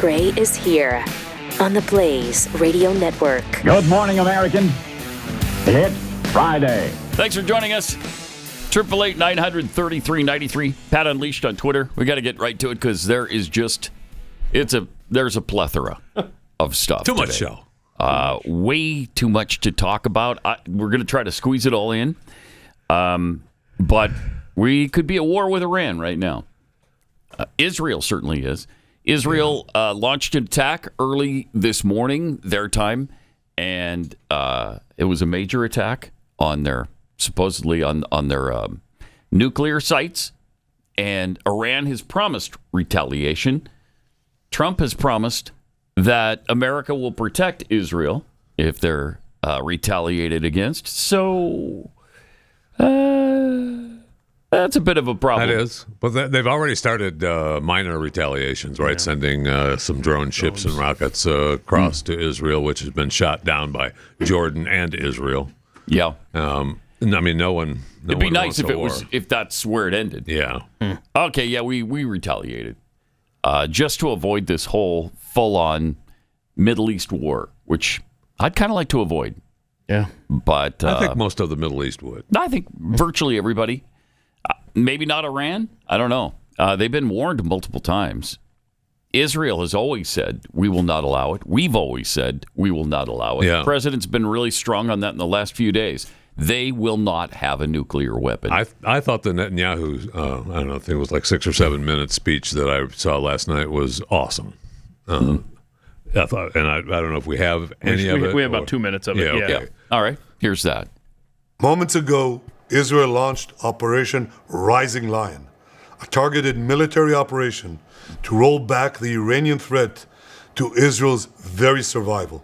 Gray is here on the Blaze Radio Network. Good morning, American. It's Friday. Thanks for joining us. 888-933-93. Pat Unleashed on Twitter. We got to get right to it because there's a plethora of stuff. Too much show. Way too much to talk about. We're going to try to squeeze it all in. But we could be at war with Iran right now. Israel certainly is. Israel launched an attack early this morning, their time, and it was a major attack on their supposedly on their nuclear sites. And Iran has promised retaliation. Trump has promised that America will protect Israel if they're retaliated against. So that's a bit of a problem. That is. But they've already started minor retaliations, right? Yeah. Sending some drone ships and rockets across to Israel, which has been shot down by Jordan and Israel. Yeah. I mean, no one. It'd be nice if that's where it ended. Yeah. Okay. Yeah, we retaliated just to avoid this whole full-on Middle East war, which I'd kind of like to avoid. Yeah. But I think most of the Middle East would. I think virtually everybody. Maybe not Iran. I don't know. They've been warned multiple times. Israel has always said, we will not allow it. We've always said, we will not allow it. Yeah. The president's been really strong on that in the last few days. They will not have a nuclear weapon. I thought the Netanyahu, I don't know, I think it was like 6 or 7 minute speech that I saw last night was awesome. I thought, and I don't know if we have any of it. We have about 2 minutes of it. Yeah, okay. Yeah. All right. Here's that. Moments ago, Israel launched Operation Rising Lion, a targeted military operation to roll back the Iranian threat to Israel's very survival.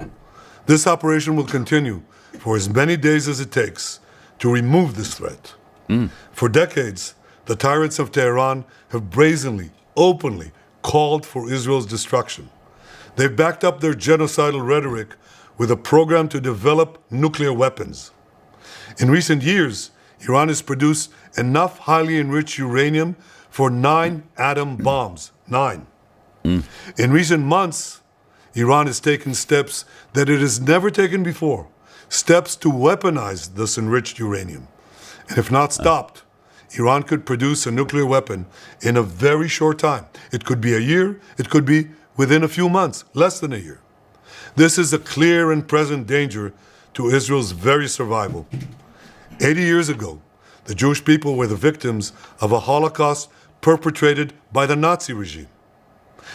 This operation will continue for as many days as it takes to remove this threat. For decades, the tyrants of Tehran have brazenly, openly called for Israel's destruction. They've backed up their genocidal rhetoric with a program to develop nuclear weapons. In recent years, Iran has produced enough highly enriched uranium for 9 atom bombs. 9. In recent months, Iran has taken steps that it has never taken before, steps to weaponize this enriched uranium. And if not stopped, Iran could produce a nuclear weapon in a very short time. It could be a year, it could be within a few months, less than a year. This is a clear and present danger to Israel's very survival. 80 years ago, the Jewish people were the victims of a Holocaust perpetrated by the Nazi regime.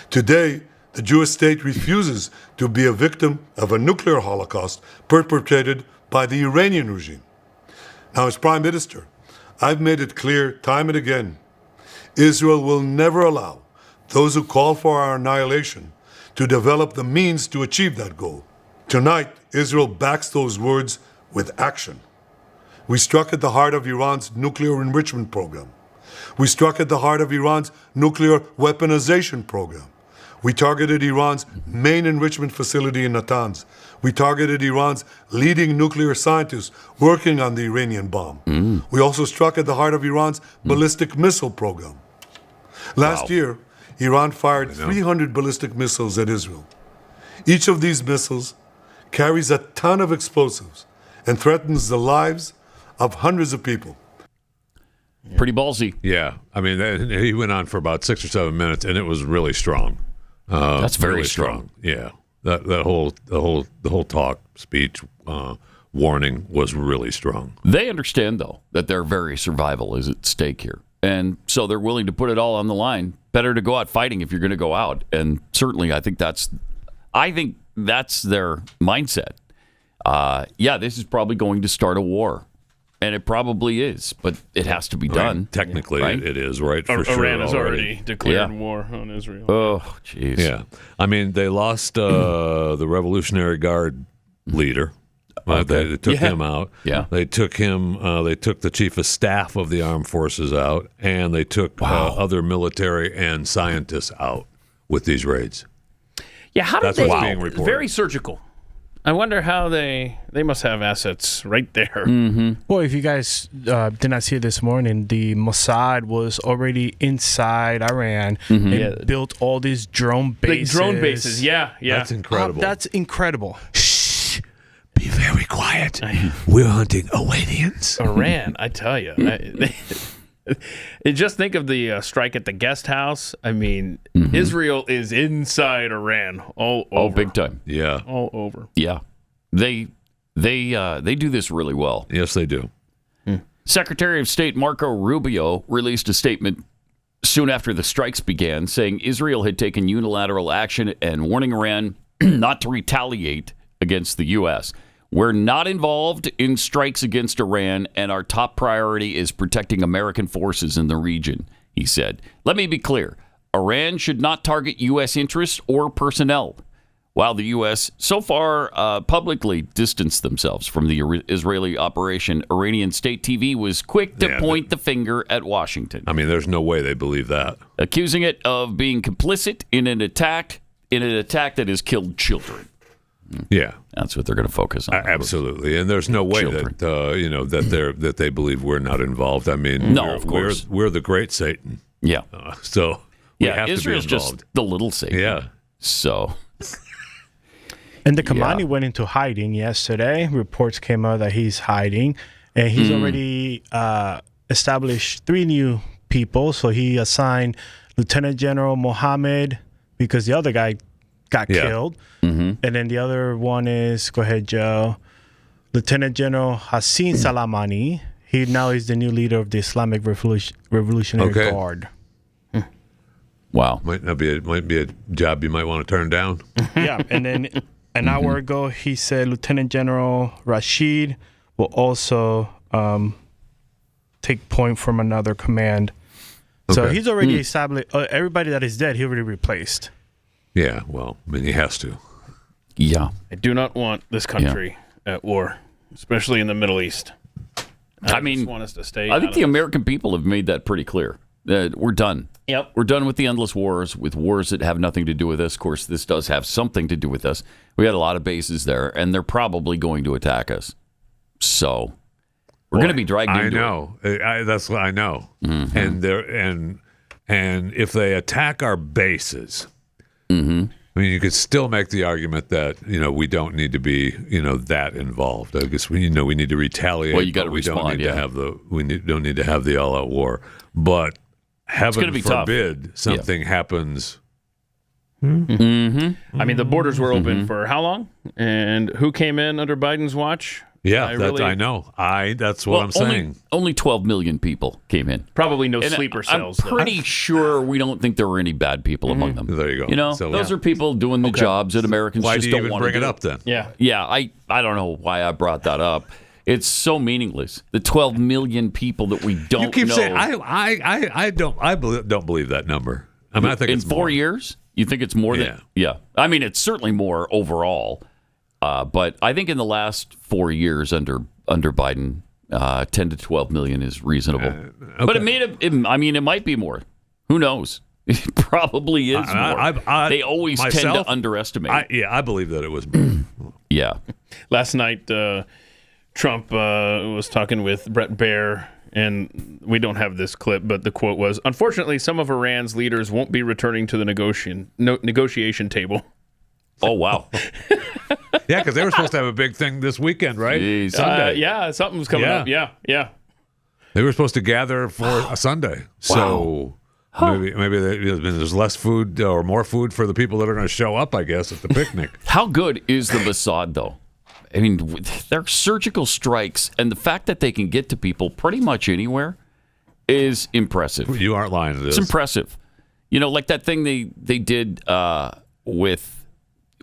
Today, the Jewish state refuses to be a victim of a nuclear Holocaust perpetrated by the Iranian regime. Now, as Prime Minister, I've made it clear time and again, Israel will never allow those who call for our annihilation to develop the means to achieve that goal. Tonight, Israel backs those words with action. We struck at the heart of Iran's nuclear enrichment program. We struck at the heart of Iran's nuclear weaponization program. We targeted Iran's main enrichment facility in Natanz. We targeted Iran's leading nuclear scientists working on the Iranian bomb. We also struck at the heart of Iran's ballistic missile program. Last year, Iran fired 300 ballistic missiles at Israel. Each of these missiles carries a ton of explosives and threatens the lives of hundreds of people. Pretty ballsy. Yeah. I mean, he went on for about 6 or 7 minutes, and it was really strong. That's very really strong. Yeah. The whole talk, speech, warning was really strong. They understand, though, that their very survival is at stake here. And so they're willing to put it all on the line. Better to go out fighting if you're going to go out. And certainly I think that's their mindset. This is probably going to start a war. And it probably is, but it has to be done. Right. Technically, right? It is, right? For sure. Iran has already declared war on Israel. Oh, jeez. Yeah. I mean, they lost the Revolutionary Guard leader. They took him out. Yeah. They took him. They took the chief of staff of the armed forces out, and they took other military and scientists out with these raids. Yeah, how did That's they? what's being reported. Very surgical. I wonder how they must have assets right there. Well, if you guys did not see it this morning, the Mossad was already inside Iran and built all these drone bases. Big drone bases, yeah. That's incredible. That's incredible. Shh. Be very quiet. We're hunting Iranians. Iran, I tell you. Just think of the strike at the guest house. I mean, Israel is inside Iran all over. Oh, big time. Yeah. All over. Yeah. They do this really well. Yes, they do. Secretary of State Marco Rubio released a statement soon after the strikes began, saying Israel had taken unilateral action and warning Iran not to retaliate against the U.S. We're not involved in strikes against Iran, and our top priority is protecting American forces in the region, he said. Let me be clear. Iran should not target U.S. interests or personnel. While the U.S. so far publicly distanced themselves from the Israeli operation, Iranian state TV was quick to point the finger at Washington. I mean, there's no way they believe that. Accusing it of being complicit in an attack that has killed children. Yeah, that's what they're going to focus on. Absolutely, and there's no way that that they believe we're not involved. I mean, of course, we're the great Satan. Yeah, so we have Israel's to be involved. Just the little Satan. Yeah, so. And the Khamenei went into hiding yesterday. Reports came out that he's hiding, and he's already established 3 new people. So he assigned Lieutenant General Mohammed because the other guy got killed. And then the other one is, go ahead, Joe, Lieutenant General Hassan Soleimani. He now is the new leader of the Islamic Revolutionary Guard. Wow. Might be a job you might want to turn down. Yeah, and then an hour ago, he said Lieutenant General Rashid will also take point from another command. So he's already established, everybody that is dead, he already replaced. Yeah, well, I mean, he has to. Yeah. I do not want this country at war, especially in the Middle East. I just want us to stay. I think the American people have made that pretty clear. We're done. Yep. We're done with the endless wars, with wars that have nothing to do with us. Of course, this does have something to do with us. We had a lot of bases there, and they're probably going to attack us. So we're going to be dragged into it. That's what I know. And if they attack our bases, I mean, you could still make the argument that we don't need to be that involved. I guess we need to retaliate. Well, you got to respond. Don't need to have the all-out war. But heaven forbid something happens. I mean, the borders were open for how long? And who came in under Biden's watch? Yeah, I know. That's what I'm saying. Only 12 million people came in. Probably no sleeper cells. I'm pretty sure we don't think there were any bad people among them. There you go. Those are people doing the jobs that Americans Why just do you don't even want to bring do. it up then? Yeah. I don't know why I brought that up. It's so meaningless. The 12 million people that we don't know. You keep saying I don't believe that number. I mean, I think it's in 4 years. You think it's more than? Yeah. I mean, it's certainly more overall. But I think in the last 4 years under Biden, 10 to 12 million is reasonable. But it might be more. Who knows? It probably is more. They always tend to underestimate. I believe that it was more. Yeah. Last night, Trump was talking with Brett Baer, and we don't have this clip, but the quote was, "Unfortunately, some of Iran's leaders won't be returning to the negotiation table." Oh, wow. Yeah, because they were supposed to have a big thing this weekend, right? Sunday. Yeah, something's coming up. Yeah. They were supposed to gather for a Sunday. So maybe there's less food or more food for the people that are going to show up, I guess, at the picnic. How good is the Mossad, though? I mean, their surgical strikes and the fact that they can get to people pretty much anywhere is impressive. You aren't lying to this. It's impressive. Like that thing they did with...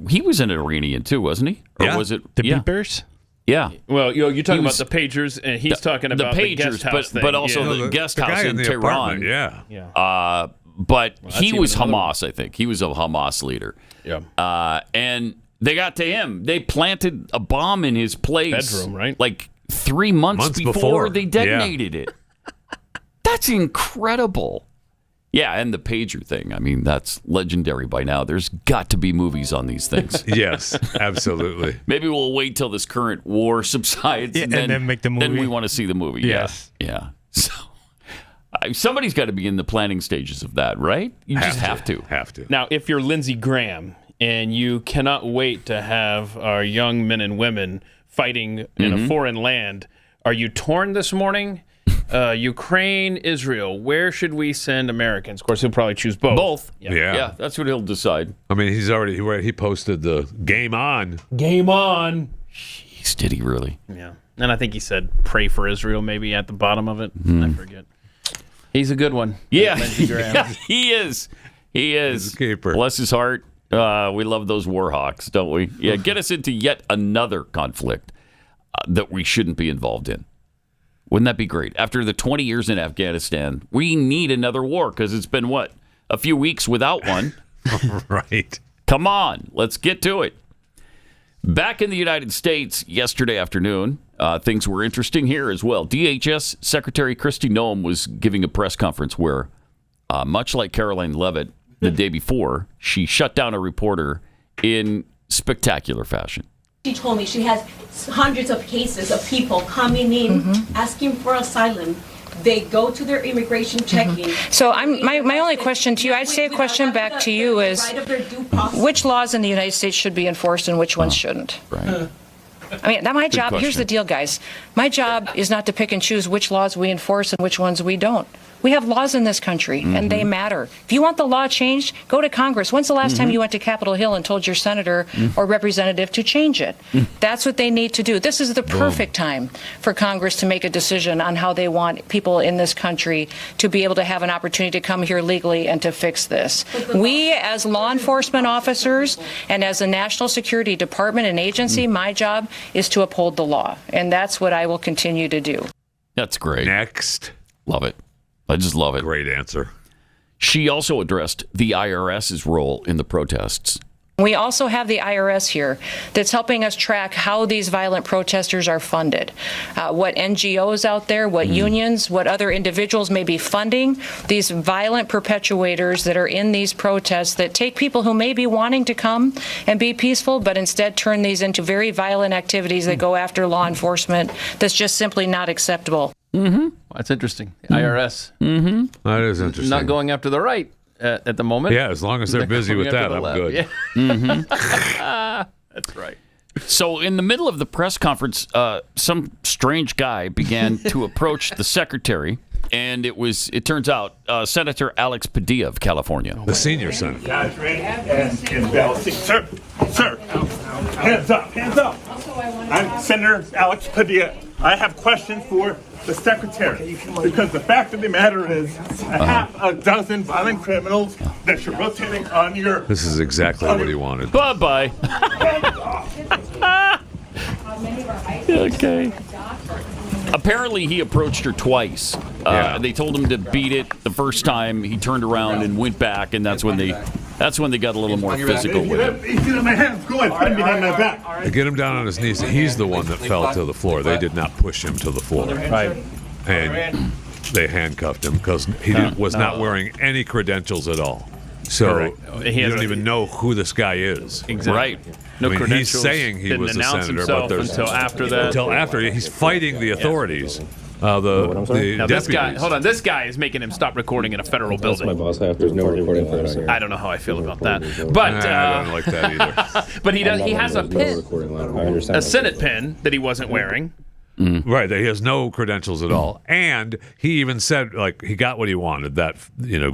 He was an Iranian too, wasn't he? Or was it the beepers? Yeah. Well, you're talking about the pagers, and he's talking about the guest house thing. But also the guest house in Tehran. Yeah. But he was Hamas, I think. He was a Hamas leader. Yeah. And they got to him. They planted a bomb in his place. Bedroom, right? Like 3 months before they detonated it. That's incredible. Yeah, and the pager thing. I mean, that's legendary by now. There's got to be movies on these things. Yes, absolutely. Maybe we'll wait till this current war subsides and then make the movie. Then we want to see the movie. Yes. Yeah. So somebody's got to be in the planning stages of that, right? You just have to. Have to. Now, if you're Lindsey Graham and you cannot wait to have our young men and women fighting in a foreign land, are you torn this morning? Ukraine, Israel, where should we send Americans? Of course, he'll probably choose both. Both. Yeah. That's what he'll decide. I mean, he posted the game on. Game on. Jeez, did he really? Yeah. And I think he said pray for Israel maybe at the bottom of it. I forget. He's a good one. Yeah. Lindsey Graham. Yeah, he is. He is. He's a keeper. Bless his heart. We love those war hawks, don't we? Yeah, get us into yet another conflict that we shouldn't be involved in. Wouldn't that be great? After the 20 years in Afghanistan, we need another war because it's been, a few weeks without one. Right. Come on, let's get to it. Back in the United States yesterday afternoon, things were interesting here as well. DHS Secretary Kristi Noem was giving a press conference where, much like Caroline Leavitt the day before, she shut down a reporter in spectacular fashion. She told me she has hundreds of cases of people coming in asking for asylum. They go to their immigration checking. So my only question to you, I'd say a question back to you is, which laws in the United States should be enforced and which ones shouldn't? Right. I mean, my job, question. here's the deal, guys. My job is not to pick and choose which laws we enforce and which ones we don't. We have laws in this country, and they matter. If you want the law changed, go to Congress. When's the last time you went to Capitol Hill and told your senator or representative to change it? That's what they need to do. This is the perfect time for Congress to make a decision on how they want people in this country to be able to have an opportunity to come here legally and to fix this. We, as law enforcement officers and as a national security department and agency, my job is to uphold the law, and that's what I will continue to do. That's great. Next. Love it. I just love it. Great answer. She also addressed the IRS's role in the protests. We also have the IRS here that's helping us track how these violent protesters are funded, what NGOs out there, what unions, what other individuals may be funding these violent perpetuators that are in these protests that take people who may be wanting to come and be peaceful, but instead turn these into very violent activities that go after law enforcement. That's just simply not acceptable. That's interesting. The IRS That is interesting. not going after the right at the moment. Yeah, as long as they're busy with that, I'm good. Yeah. That's right. So in the middle of the press conference, some strange guy began to approach the secretary, and it turns out, Senator Alex Padilla of California. The senior senator. Guys, ready? And bell. Sir, hands up. I'm Senator Alex Padilla. I have questions for the secretary, because the fact of the matter is half a dozen violent criminals that you're rotating on your... This is exactly what he wanted. Bye-bye. Okay. Apparently, he approached her twice. They told him to beat it the first time. He turned around and went back, and that's when they got a little more physical with him. Get on my hands. Go ahead. Put me behind my back. To get him down on his knees, he's the one that fell to the floor. They did not push him to the floor. Right. And they handcuffed him because he was not wearing any credentials at all. So you don't even know who this guy is. Exactly. Right. No I mean, credentials. he's saying he Didn't was a announce senator, himself but there's until after that. Until after he's fighting the authorities. Now The this guy, deputies. hold on, this guy is making him stop recording in a federal building. My boss. There's no recording for it on here. I don't know how I feel about that, but I don't like that either. but he does. He has a pin, I understand. a Senate pin that he wasn't wearing. Right, that he has no credentials at all, and he even said like he got what he wanted, that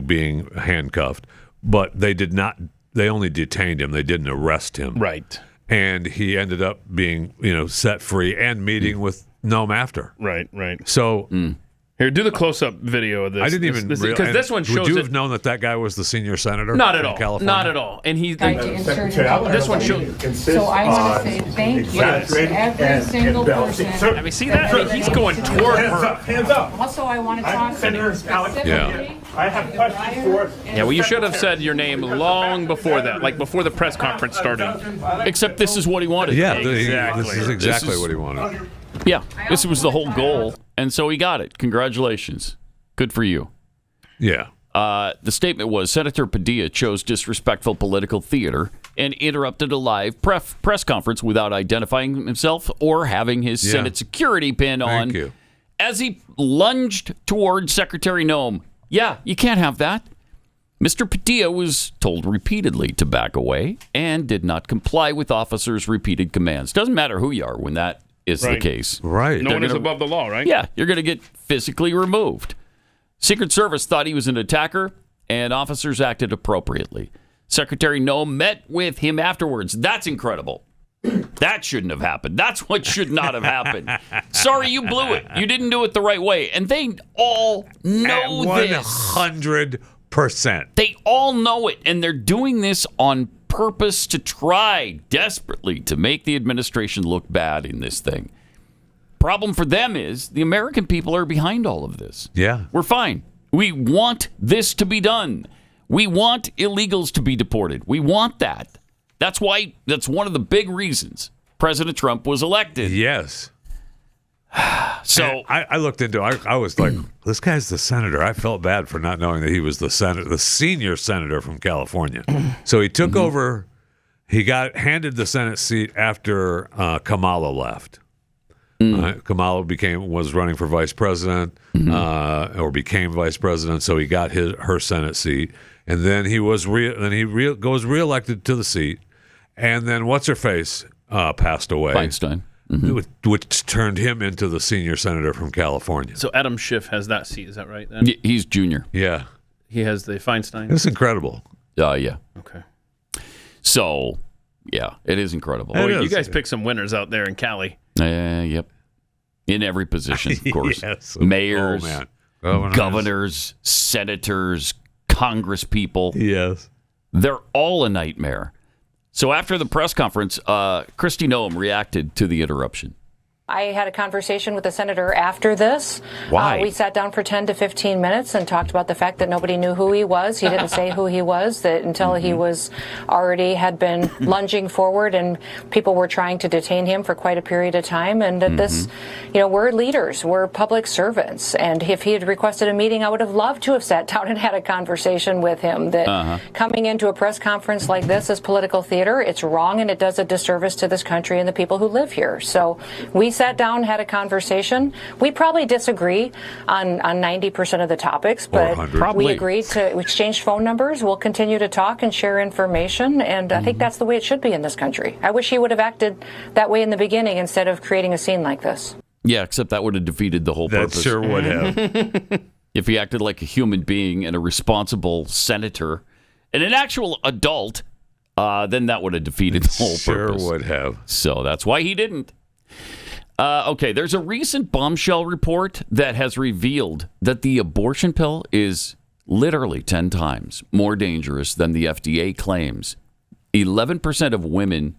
being handcuffed, but they did not. They only detained him. They didn't arrest him. Right. And he ended up being set free and meeting with Noem after. Right. So Here, do the close-up video of this. I didn't even because this one shows Would you it. have known that guy was the senior senator? Not at from all. California? Not at all. And he's This one shows. So I want to say thank you to every single person. I mean, see that? I mean, he's going toward her. Hands up. Also, I want to talk to Senator you Alex. specifically. I have questions for... Yeah, well, you should have said your name long before that, like before the press conference started. Except this is what he wanted. Yeah, Exactly. this is exactly what he wanted. Yeah, this was the whole goal, and so he got it. Congratulations. Good for you. Yeah. The statement was Senator Padilla chose disrespectful political theater and interrupted a live press conference without identifying himself or having his Senate security pin on as he lunged toward Secretary Noem. Yeah, you can't have that. Mr. Padilla was told repeatedly to back away and did not comply with officers' repeated commands. Doesn't matter who you are when that is the case. Right. No one is above the law, right? Yeah, you're going to get physically removed. Secret Service thought he was an attacker, and officers acted appropriately. Secretary Noem met with him afterwards. That's incredible. That shouldn't have happened. That's what should not have happened. Sorry, you blew it. You didn't do it the right way. And they all know this. 100%. They all know it, and they're doing this on purpose to try desperately to make the administration look bad in this thing. Problem for them is the American people are behind all of this. Yeah. We're fine. We want this to be done. We want illegals to be deported. We want that. That's one of the big reasons President Trump was elected. Yes. So I looked into it. I was like, this guy's the senator. I felt bad for not knowing that he was the senior senator from California. So he took over. He got handed the Senate seat after Kamala left. Kamala was running for vice president, or became vice president. So he got her Senate seat, and then he was goes reelected to the seat, and then what's her face passed away. Weinstein. Which turned him into the senior senator from California. So Adam Schiff has that seat, is that right? Then? He's junior. Yeah. He has the Feinstein? It's incredible. Yeah. Okay. So, yeah, it is incredible. Well, you guys pick some winners out there in Cali. Yep. In every position, of course. Yes. Mayors, governors, senators, congresspeople. Yes. They're all a nightmare. So after the press conference, Kristi Noem reacted to the interruption. I had a conversation with the senator after this. Why? We sat down for 10 to 15 minutes and talked about the fact that nobody knew who he was. He didn't say who he was, that until he was had been lunging forward and people were trying to detain him for quite a period of time. And that this, we're leaders, we're public servants. And if he had requested a meeting, I would have loved to have sat down and had a conversation with him. That coming into a press conference like this is political theater. It's wrong and it does a disservice to this country and the people who live here. So we sat down, had a conversation. We probably disagree on 90% of the topics, but we agreed to exchange phone numbers. We'll continue to talk and share information, and I think that's the way it should be in this country. I wish he would have acted that way in the beginning instead of creating a scene like this. Yeah, except that would have defeated the whole purpose. That sure would have. If he acted like a human being and a responsible senator and an actual adult, then that would have defeated the whole purpose. Sure would have. So that's why he didn't. Okay, there's a recent bombshell report that has revealed that the abortion pill is literally 10 times more dangerous than the FDA claims. 11% of women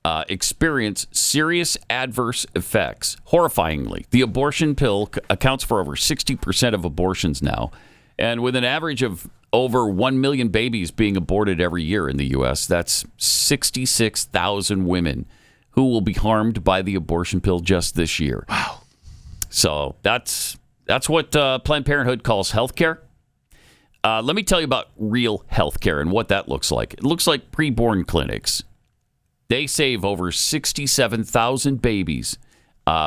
experience serious adverse effects. Horrifyingly, the abortion pill accounts for over 60% of abortions now. And with an average of over 1 million babies being aborted every year in the U.S., that's 66,000 women who will be harmed by the abortion pill just this year. Wow. So that's what Planned Parenthood calls health care. Let me tell you about real health care and what that looks like. It looks like preborn clinics. They save over 67,000 babies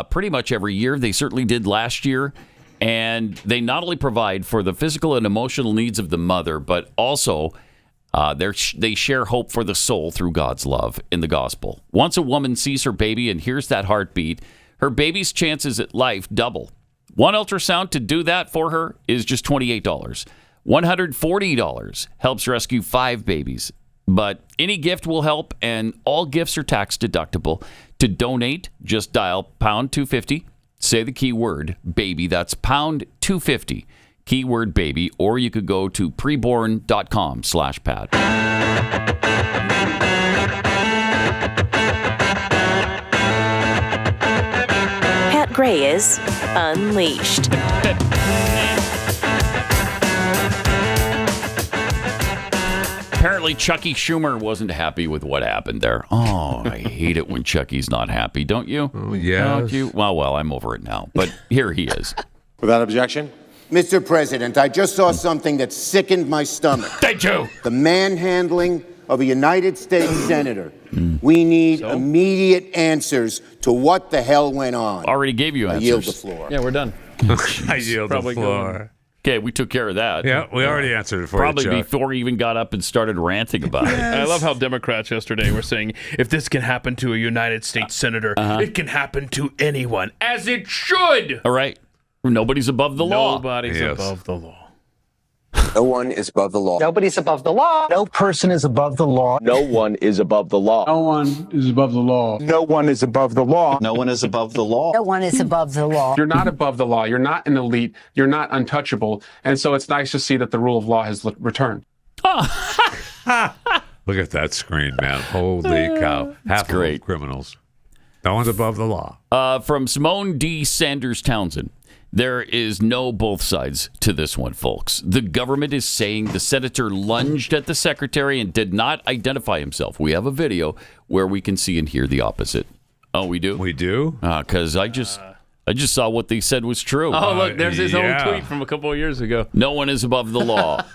pretty much every year. They certainly did last year. And they not only provide for the physical and emotional needs of the mother, but also they share hope for the soul through God's love in the gospel. Once a woman sees her baby and hears that heartbeat, her baby's chances at life double. One ultrasound to do that for her is just $28. $140 helps rescue 5 babies. But any gift will help, and all gifts are tax deductible. To donate, just dial pound 250. Say the keyword baby. That's pound 250. Keyword baby, or you could go to preborn.com/Pat. Pat Gray is unleashed. Apparently, Chucky Schumer wasn't happy with what happened there. Oh, I hate it when Chucky's not happy, don't you? Oh, yeah. Don't you? Well, I'm over it now. But here he is. Without objection. Mr. President, I just saw something that sickened my stomach. Thank you. The manhandling of a United States senator. We need immediate answers to what the hell went on. Already gave you answers. I yield the floor. Yeah, we're done. I yield the floor. Okay, we took care of that. Yeah, we already answered it for Probably you, Chuck. before he even got up and started ranting about it. I love how Democrats yesterday were saying, if this can happen to a United States senator, it can happen to anyone, as it should. All right. Nobody's above the law. Nobody's above the law. No one is above the law. Nobody's above the law. No person is above the law. No one is above the law. No one is above the law. No one is above the law. No one is above the law. No one is above the law. You're not above the law. You're not an elite. You're not untouchable. And so it's nice to see that the rule of law has returned. Look at that screen, man. Holy cow. Half of them criminals. No one's above the law. From Simone D. Sanders Townsend. There is no both sides to this one, folks. The government is saying the senator lunged at the secretary and did not identify himself. We have a video where we can see and hear the opposite. Oh, we do? We do? Because I just saw what they said was true. Oh, look, there's his own tweet from a couple of years ago. No one is above the law.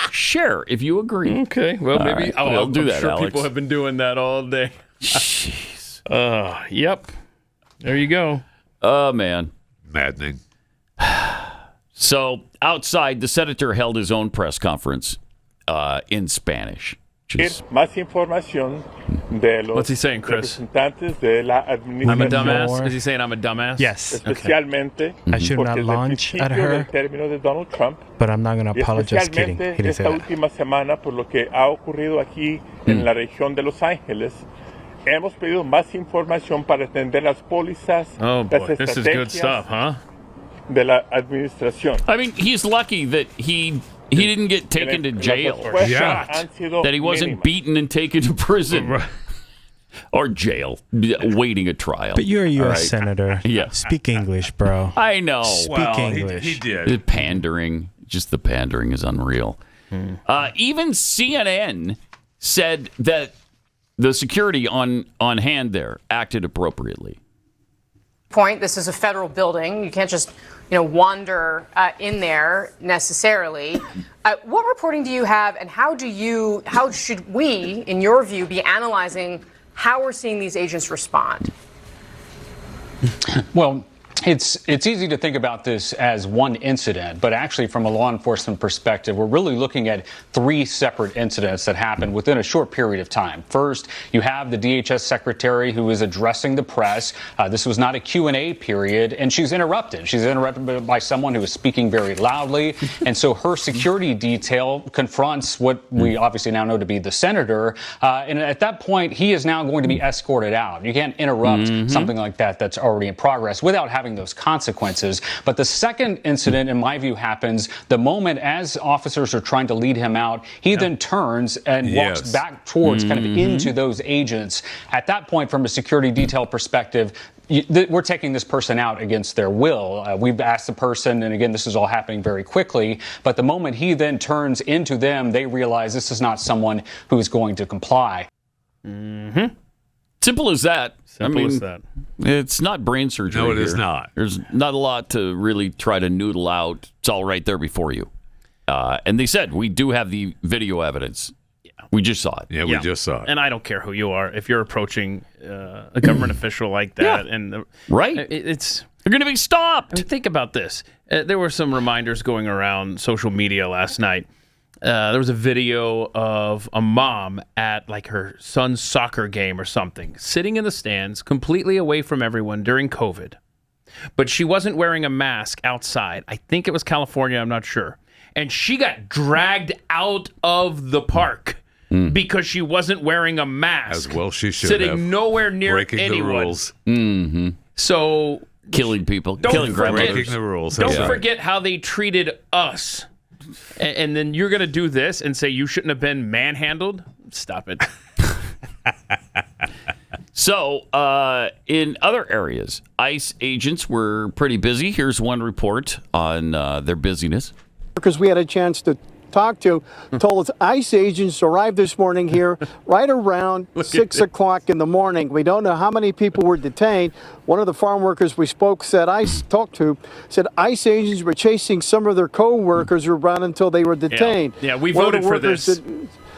Share if you agree. Okay, well, maybe right. I'll do that, sure Alex. People have been doing that all day. Jeez. Yep. There you go. Oh, man. Maddening. So outside, the senator held his own press conference in Spanish. Más información de los What's he saying, Chris? representantes de la administración. I'm a dumbass? Is he saying I'm a dumbass? Yes. Especialmente I should not launch at her, de Donald Trump, but I'm not going to apologize. Kidding. He didn't say esta that. última semana por lo que ha ocurrido aquí en la región de Los Ángeles. Hemos pedido más información para atender las pólizas. Oh boy, this is good stuff, huh? De la administración. I mean, he's lucky that he didn't get taken to jail. Yeah. That he wasn't beaten and taken to prison. Or jail, waiting a trial. But you're a U.S. All right. senator. Yeah. Speak English, bro. I know. Speak English. He did. The pandering, just the pandering is unreal. Even CNN said that the security on hand there acted appropriately. Point. This is a federal building. You can't just, wander in there necessarily. What reporting do you have, and how should we, in your view, be analyzing how we're seeing these agents respond? Well, it's easy to think about this as one incident, but actually from a law enforcement perspective, we're really looking at three separate incidents that happened within a short period of time. First, you have the DHS secretary who is addressing the press. This was not a Q&A period, and she's interrupted. She's interrupted by someone who is speaking very loudly, and so her security detail confronts what we obviously now know to be the senator, and at that point, he is now going to be escorted out. You can't interrupt something like that that's already in progress without having those consequences. But the second incident, in my view, happens the moment as officers are trying to lead him out, he then turns and walks back towards kind of into those agents. At that point, from a security detail perspective, we're taking this person out against their will. We've asked the person, and again, this is all happening very quickly, but the moment he then turns into them, they realize this is not someone who is going to comply. Simple as that. Simple as that. It's not brain surgery. No, it is here. not. There's not a lot to really try to noodle out. It's all right there before you. And they said, we do have the video evidence. Yeah. We just saw it. Yeah, we just saw it. And I don't care who you are. If you're approaching a government official like that, and right, they're going to be stopped. I mean, think about this. There were some reminders going around social media last night. There was a video of a mom at like her son's soccer game or something, sitting in the stands, completely away from everyone during COVID. But she wasn't wearing a mask outside. I think it was California. I'm not sure. And she got dragged out of the park because she wasn't wearing a mask. As well she should sitting have. nowhere near Breaking anyone. the rules. So killing people, killing grandmothers. Breaking the rules. Don't forget how they treated us. And then you're going to do this and say you shouldn't have been manhandled? Stop it. So, in other areas, ICE agents were pretty busy. Here's one report on their busyness. Because we had a chance to talked to told us ICE agents arrived this morning here right around 6 o'clock in the morning. We don't know how many people were detained. One of the farm workers we said ICE agents were chasing some of their co-workers around until they were detained. Yeah, we voted for this.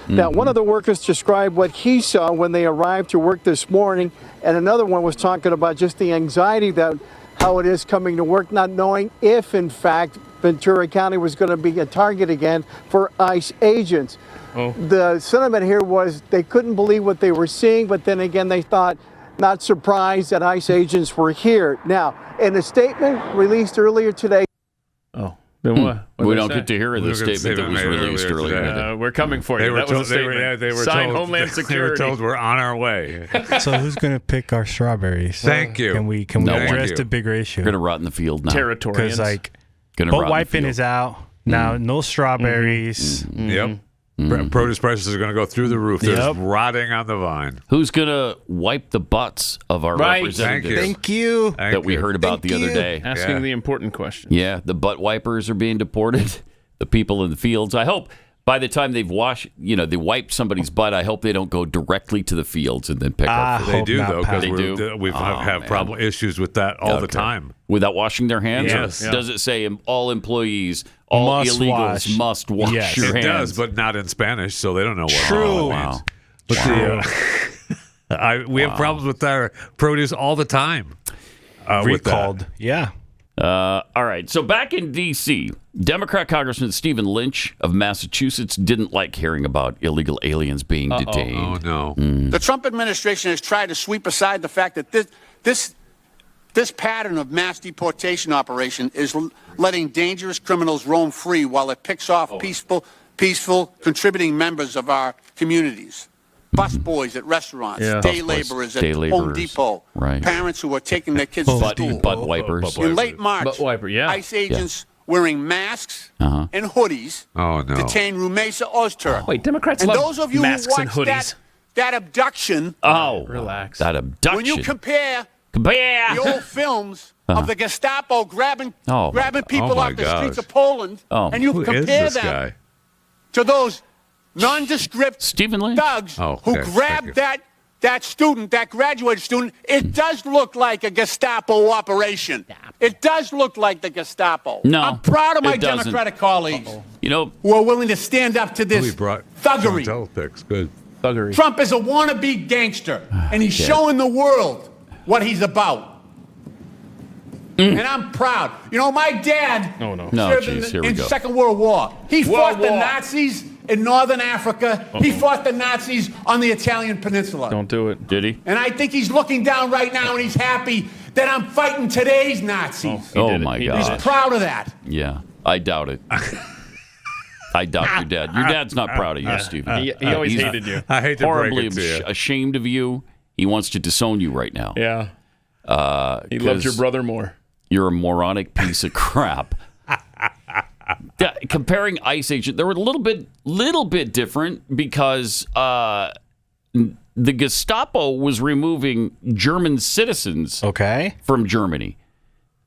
Now, one of the workers described what he saw when they arrived to work this morning, and another one was talking about just the anxiety that how it is coming to work, not knowing if, in fact, Ventura County was going to be a target again for ICE agents. The sentiment here was they couldn't believe what they were seeing, but then again, they thought, not surprised that ICE agents were here. Now, in a statement released earlier today, then what? We don't get to hear the statement that was released earlier. We're coming for you. That was a statement. They were Signed told, Homeland Security. They were told we're on our way. So who's going to pick our strawberries? Thank you. Can we address the bigger issue? We're going to rot in the field now. Territorians. Because boat wiping is out. Now, no strawberries. Yep. Produce prices are going to go through the roof. They're just rotting on the vine. Who's going to wipe the butts of our representatives? Thank you. That we heard about the other day. Asking the important question. Yeah, the butt wipers are being deported. The people in the fields. I hope by the time they've washed, they wipe somebody's butt, I hope they don't go directly to the fields and then pick up. They do, though, because we Oh, have issues with that all the time. Without washing their hands? Yes. Or does it say all employees, all Must illegals wash. must wash your hands? It does, but not in Spanish, so they don't know what True. it means. But we have problems with our produce all the time. Recalled. Yeah. All right. So back in D.C., Democrat Congressman Stephen Lynch of Massachusetts didn't like hearing about illegal aliens being detained. Oh, no. The Trump administration has tried to sweep aside the fact that this pattern of mass deportation operation is letting dangerous criminals roam free while it picks off peaceful, contributing members of our communities. Bus boys at restaurants, day laborers at Home Depot, parents who are taking their kids to school. Butt wipers. In late March, ICE agents wearing masks and hoodies detained Rumeysa Ozturk. Wait, Democrats and love those of you masks who and watched hoodies. that abduction, relax. That abduction. when you compare the old films of the Gestapo grabbing people off the streets of Poland, and you compare them to those nondescript thugs who grabbed that student, that graduate student, it does look like a Gestapo operation. It does look like the Gestapo. No, I'm proud of my it doesn't. Democratic colleagues who are willing to stand up to this thuggery. Good. Thuggery. Trump is a wannabe gangster, and he's showing the world what he's about. And I'm proud. My dad served in the Second World War. He fought the Nazis in Northern Africa. He fought the Nazis on the Italian peninsula. Don't do it. Did he? And I think he's looking down right now and he's happy that I'm fighting today's Nazis. Oh my God. He's proud of that. Yeah, I doubt it. I doubt your dad. Your dad's not proud of you, Stephen. He always hated you. I hate to horribly break it to you. ashamed of you. He wants to disown you right now. Yeah. He loved your brother more. You're a moronic piece of crap. Comparing ICE agent, they were a little bit different because the Gestapo was removing German citizens from Germany.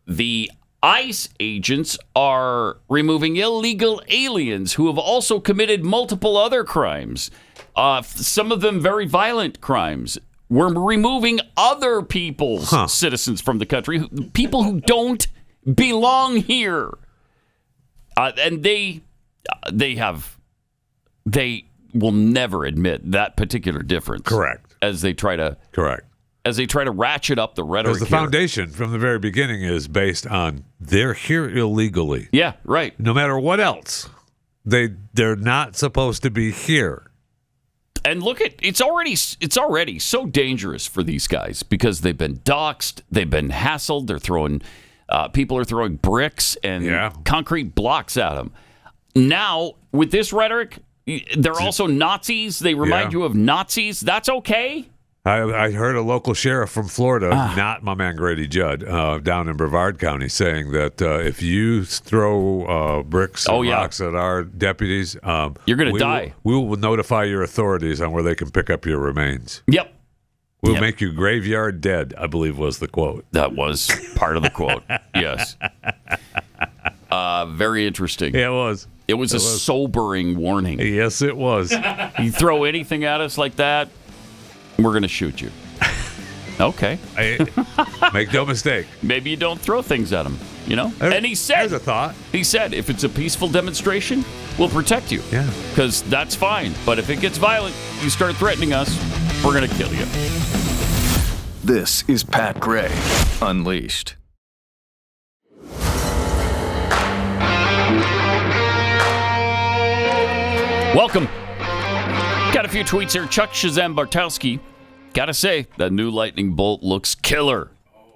The ICE agents are removing illegal aliens who have also committed multiple other crimes, some of them very violent crimes. We're removing other people's citizens from the country, people who don't belong here. And they will never admit that particular difference. Correct. As they try to ratchet up the rhetoric. Because the foundation from the very beginning is based on they're here illegally. Yeah, right. No matter what else, they're not supposed to be here. And look at it's already so dangerous for these guys because they've been doxxed, they've been hassled, they're throwing people are throwing bricks and concrete blocks at them. Now with this rhetoric, they're also Nazis. They remind you of Nazis. That's okay. I heard a local sheriff from Florida, not my man Grady Judd, down in Brevard County, saying that if you throw bricks and rocks at our deputies, you're going to die. We will notify your authorities on where they can pick up your remains. Yep. We'll make you graveyard dead, I believe was the quote. That was part of the quote. Yes. Very interesting. Yeah, it was. It was a sobering warning. Yes, it was. You throw anything at us like that, we're going to shoot you. Okay. Make no mistake. Maybe you don't throw things at him, you know? And he said, there's a thought. He said, if it's a peaceful demonstration, we'll protect you. Yeah. Because that's fine. But if it gets violent, you start threatening us, we're going to kill you. This is Pat Gray Unleashed. Welcome. Got a few tweets here. Chuck Shazam Bartowski. Gotta say, that new lightning bolt looks killer.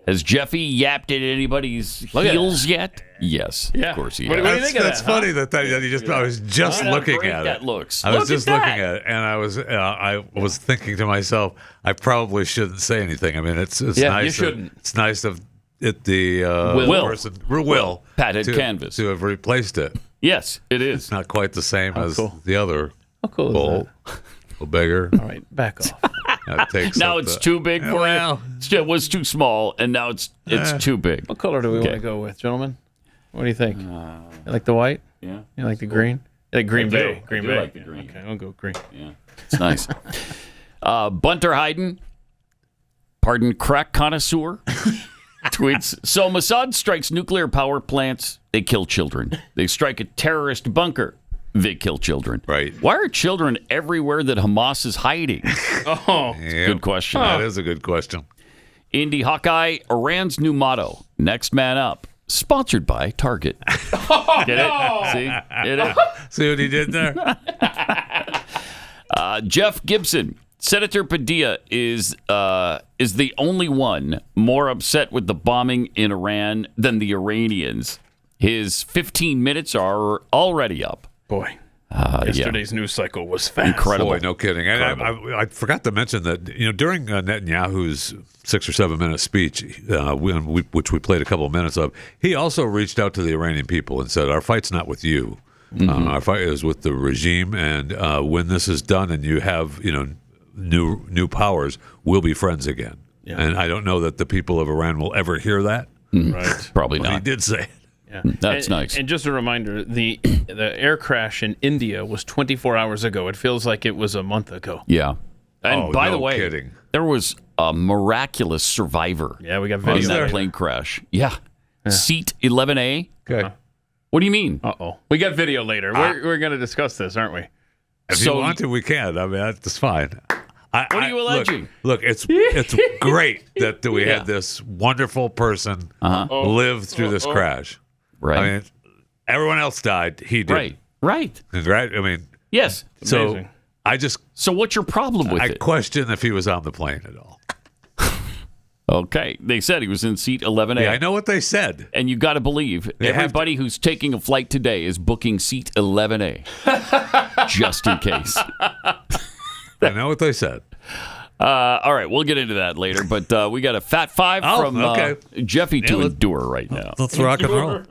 Has Jeffy yapped at anybody's heels yet? Yes, of course he has. What do you think of that? That's funny that you just. I was just looking at it. That looks. I was just looking at it, and I was thinking to myself, I probably shouldn't say anything. I mean, it's nice. You shouldn't. It's nice of the person Padded canvas to have replaced it. Yes, it is. It's not quite the same as the other bolt. A bigger. All right, back off. Now it's too big for you. It was too small, and now it's too big. What color do we want to go with, gentlemen? What do you think? You like the white? Yeah. You like the green? You like Green Bay? Green Bay. Like the green. Okay, I'll go green. Yeah, it's nice. Bunter Hayden, pardon, crack connoisseur, tweets, so Mossad strikes nuclear power plants, they kill children. They strike a terrorist bunker, they kill children. Right. Why are children everywhere that Hamas is hiding? Good question. That is a good question. Indy Hawkeye, Iran's new motto, next man up. Sponsored by Target. Get it? See? Get it? See what he did there? Jeff Gibson, Senator Padilla is the only one more upset with the bombing in Iran than the Iranians. His 15 minutes are already up. Boy. Yesterday's news cycle was fast. Incredible. Boy, no kidding. And I forgot to mention that during Netanyahu's 6 or 7 minute speech, which we played a couple of minutes of, he also reached out to the Iranian people and said, "Our fight's not with you. Our fight is with the regime. And when this is done, and you have new powers, we'll be friends again." Yeah. And I don't know that the people of Iran will ever hear that. Right? Probably not. He did say it. Yeah. That's nice. And just a reminder, the air crash in India was 24 hours ago. It feels like it was a month ago. Yeah. And by the way, kidding. There was a miraculous survivor. Yeah, we got video in that later. plane crash. Yeah. Seat 11A. Okay. What do you mean? We got video later. We're going to discuss this, aren't we? If you want to, we can. I mean, that's fine. What are you alleging? Look, it's great that we had this wonderful person live through this crash. Right. I mean, everyone else died. He did. Right. Right. I mean, yes. So So what's your problem with it? I question if he was on the plane at all. Okay. They said he was in seat 11A. Yeah, I know what they said. And you got to believe everybody who's taking a flight today is booking seat 11A. Just in case. I know what they said. All right, we'll get into that later, but we got a Fat Five from Jeffy to endure right now. Let's rock and roll.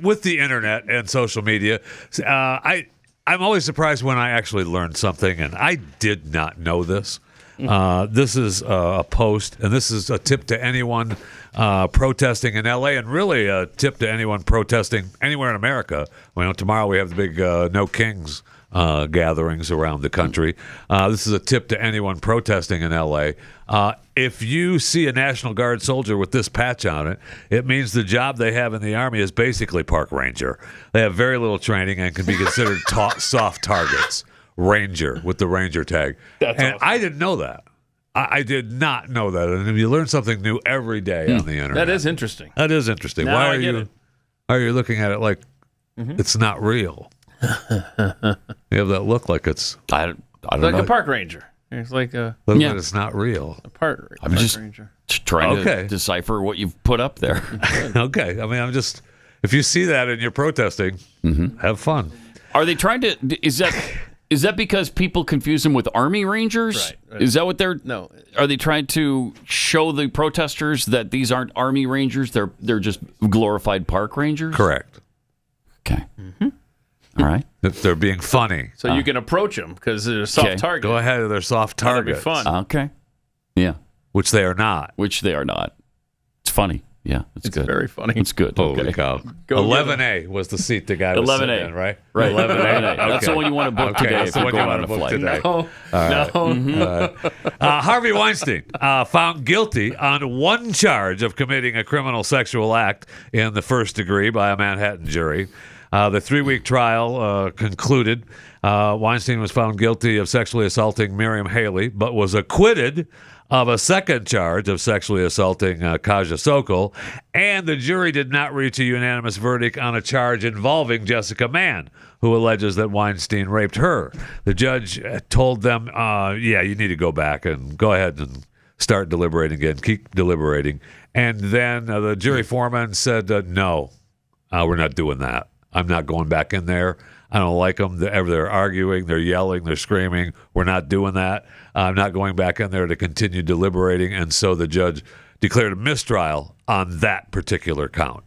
With the internet and social media, I'm always surprised when I actually learn something, and I did not know this. This is a post, and this is a tip to anyone protesting in L.A., and really a tip to anyone protesting anywhere in America. Tomorrow we have the big No Kings gatherings around the country. This is a tip to anyone protesting in L.A. If you see a National Guard soldier with this patch on it, it means the job they have in the Army is basically park ranger. They have very little training and can be considered soft targets. Ranger with the Ranger tag. That's awesome. I didn't know that. I did not know that. And you learn something new every day on the internet. That is interesting. That is interesting. Now Why I get it. are you looking at it like it's not real? You have that look like it's I don't like know. a park ranger. It's like a it's not real. I'm just ranger. trying to decipher what you've put up there. Okay. I mean, if you see that and you're protesting, have fun. Are they trying to? Is that because people confuse them with Army Rangers? Right. Is that what they're? No. Are they trying to show the protesters that these aren't Army Rangers? They're just glorified park rangers? Correct. Okay. All right. If they're being funny. So you can approach them because they're a soft target. Go ahead. They're soft targets. That'll be fun. Okay. Yeah. Which they are not. It's funny. Yeah, it's good. Very funny. It's good. Holy cow. Go 11A was the seat the guy was sitting 11A. in, right? Right. 11A. That's the one you want to book today That's if the you're one you going want on to a book flight. today. Harvey Weinstein found guilty on one charge of committing a criminal sexual act in the first degree by a Manhattan jury. The 3-week trial concluded. Weinstein was found guilty of sexually assaulting Miriam Haley, but was acquitted of a second charge of sexually assaulting Kaja Sokol, and the jury did not reach a unanimous verdict on a charge involving Jessica Mann, who alleges that Weinstein raped her. The judge told them, you need to go back and go ahead and start deliberating again, keep deliberating. And then the jury foreman said, no, we're not doing that. I'm not going back in there. I don't like them. They're arguing, they're yelling, they're screaming. We're not doing that. I'm not going back in there to continue deliberating. And so the judge declared a mistrial on that particular count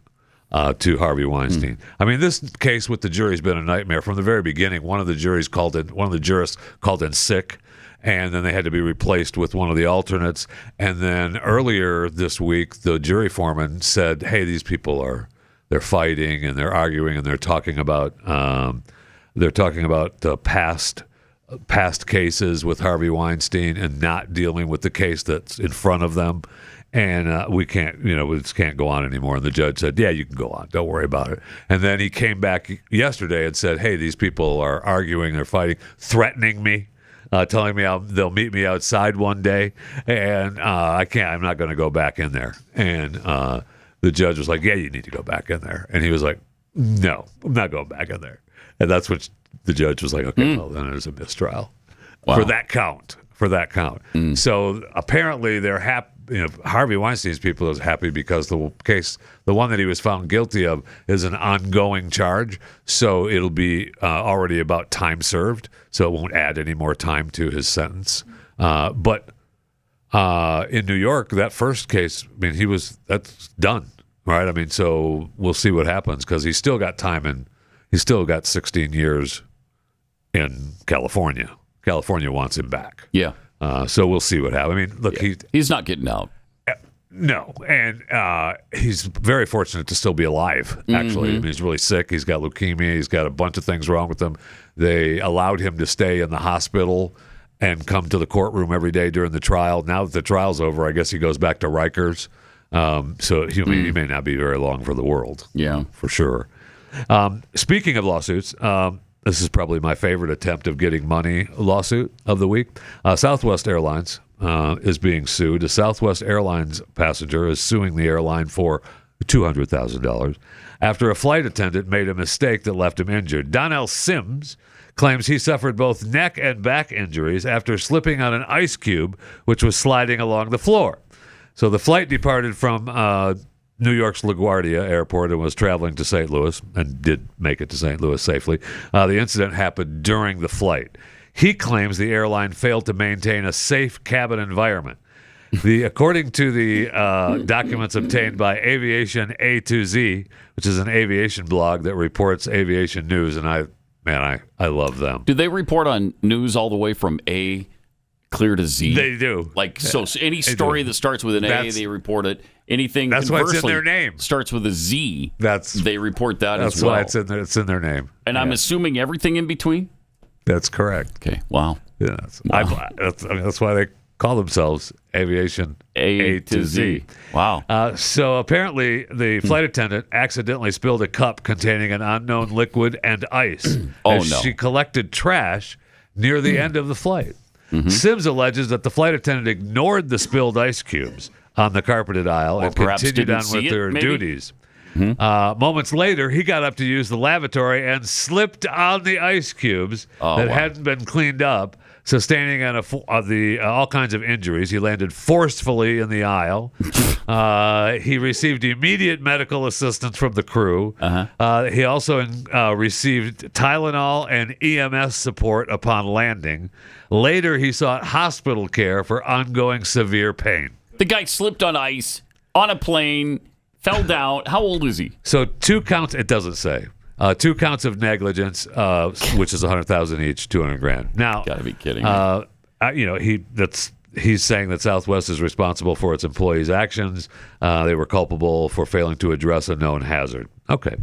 to Harvey Weinstein. I mean, this case with the jury has been a nightmare from the very beginning. One of the jurists called in sick, and then they had to be replaced with one of the alternates. And then earlier this week, the jury foreman said, hey, these people they're fighting and they're arguing and they're talking about the past cases with Harvey Weinstein and not dealing with the case that's in front of them. And we just can't go on anymore. And the judge said, yeah, you can go on. Don't worry about it. And then he came back yesterday and said, hey, these people are arguing, they're fighting, threatening me, telling me they'll meet me outside one day. And I'm not going to go back in there. And the judge was like, yeah, you need to go back in there. And he was like, no, I'm not going back in there. And that's what the judge was like, okay, well, then there's a mistrial for that count. So apparently they're happy. Harvey Weinstein's people is happy because the one that he was found guilty of is an ongoing charge. So it'll be already about time served. So it won't add any more time to his sentence. But in New York, that first case, I mean, that's done, right? I mean, so we'll see what happens because he's still got time and he's still got 16 years in California. California wants him back. Yeah. So we'll see what happens. I mean, look, he's not getting out. No, and he's very fortunate to still be alive, actually. I mean, he's really sick. He's got leukemia. He's got a bunch of things wrong with him. They allowed him to stay in the hospital and come to the courtroom every day during the trial. Now that the trial's over, I guess he goes back to Rikers. So he may not be very long for the world. Yeah. For sure. Speaking of lawsuits, this is probably my favorite attempt of getting money lawsuit of the week. Southwest Airlines is being sued. A Southwest Airlines passenger is suing the airline for $200,000 after a flight attendant made a mistake that left him injured. Donnell Sims claims he suffered both neck and back injuries after slipping on an ice cube, which was sliding along the floor. So the flight departed from New York's LaGuardia Airport and was traveling to St. Louis and did make it to St. Louis safely. The incident happened during the flight. He claims the airline failed to maintain a safe cabin environment. According to the documents obtained by Aviation A to Z, which is an aviation blog that reports aviation news, and I love them. Do they report on news all the way from A clear to Z? They do. Like, so any story that starts with an A, they report it. Anything that's why it's in their name. Starts with a Z. They report that as well. That's why it's in their name. And I'm assuming everything in between. That's correct. Okay. Wow. Yeah. That's why they call themselves Aviation A to Z. Wow. So apparently the flight attendant accidentally spilled a cup containing an unknown liquid and ice as she collected trash near the end of the flight. Sims alleges that the flight attendant ignored the spilled ice cubes on the carpeted aisle and continued on with their duties. Moments later, he got up to use the lavatory and slipped on the ice cubes that hadn't been cleaned up, sustaining all kinds of injuries. He landed forcefully in the aisle. He received immediate medical assistance from the crew. He also received Tylenol and EMS support upon landing. Later, he sought hospital care for ongoing severe pain. The guy slipped on ice on a plane, fell down. How old is he? So 2 counts, it doesn't say. 2 counts of negligence, which is $100,000 each, $200,000. Now, gotta be kidding. He's saying that Southwest is responsible for its employees' actions. They were culpable for failing to address a known hazard. Okay.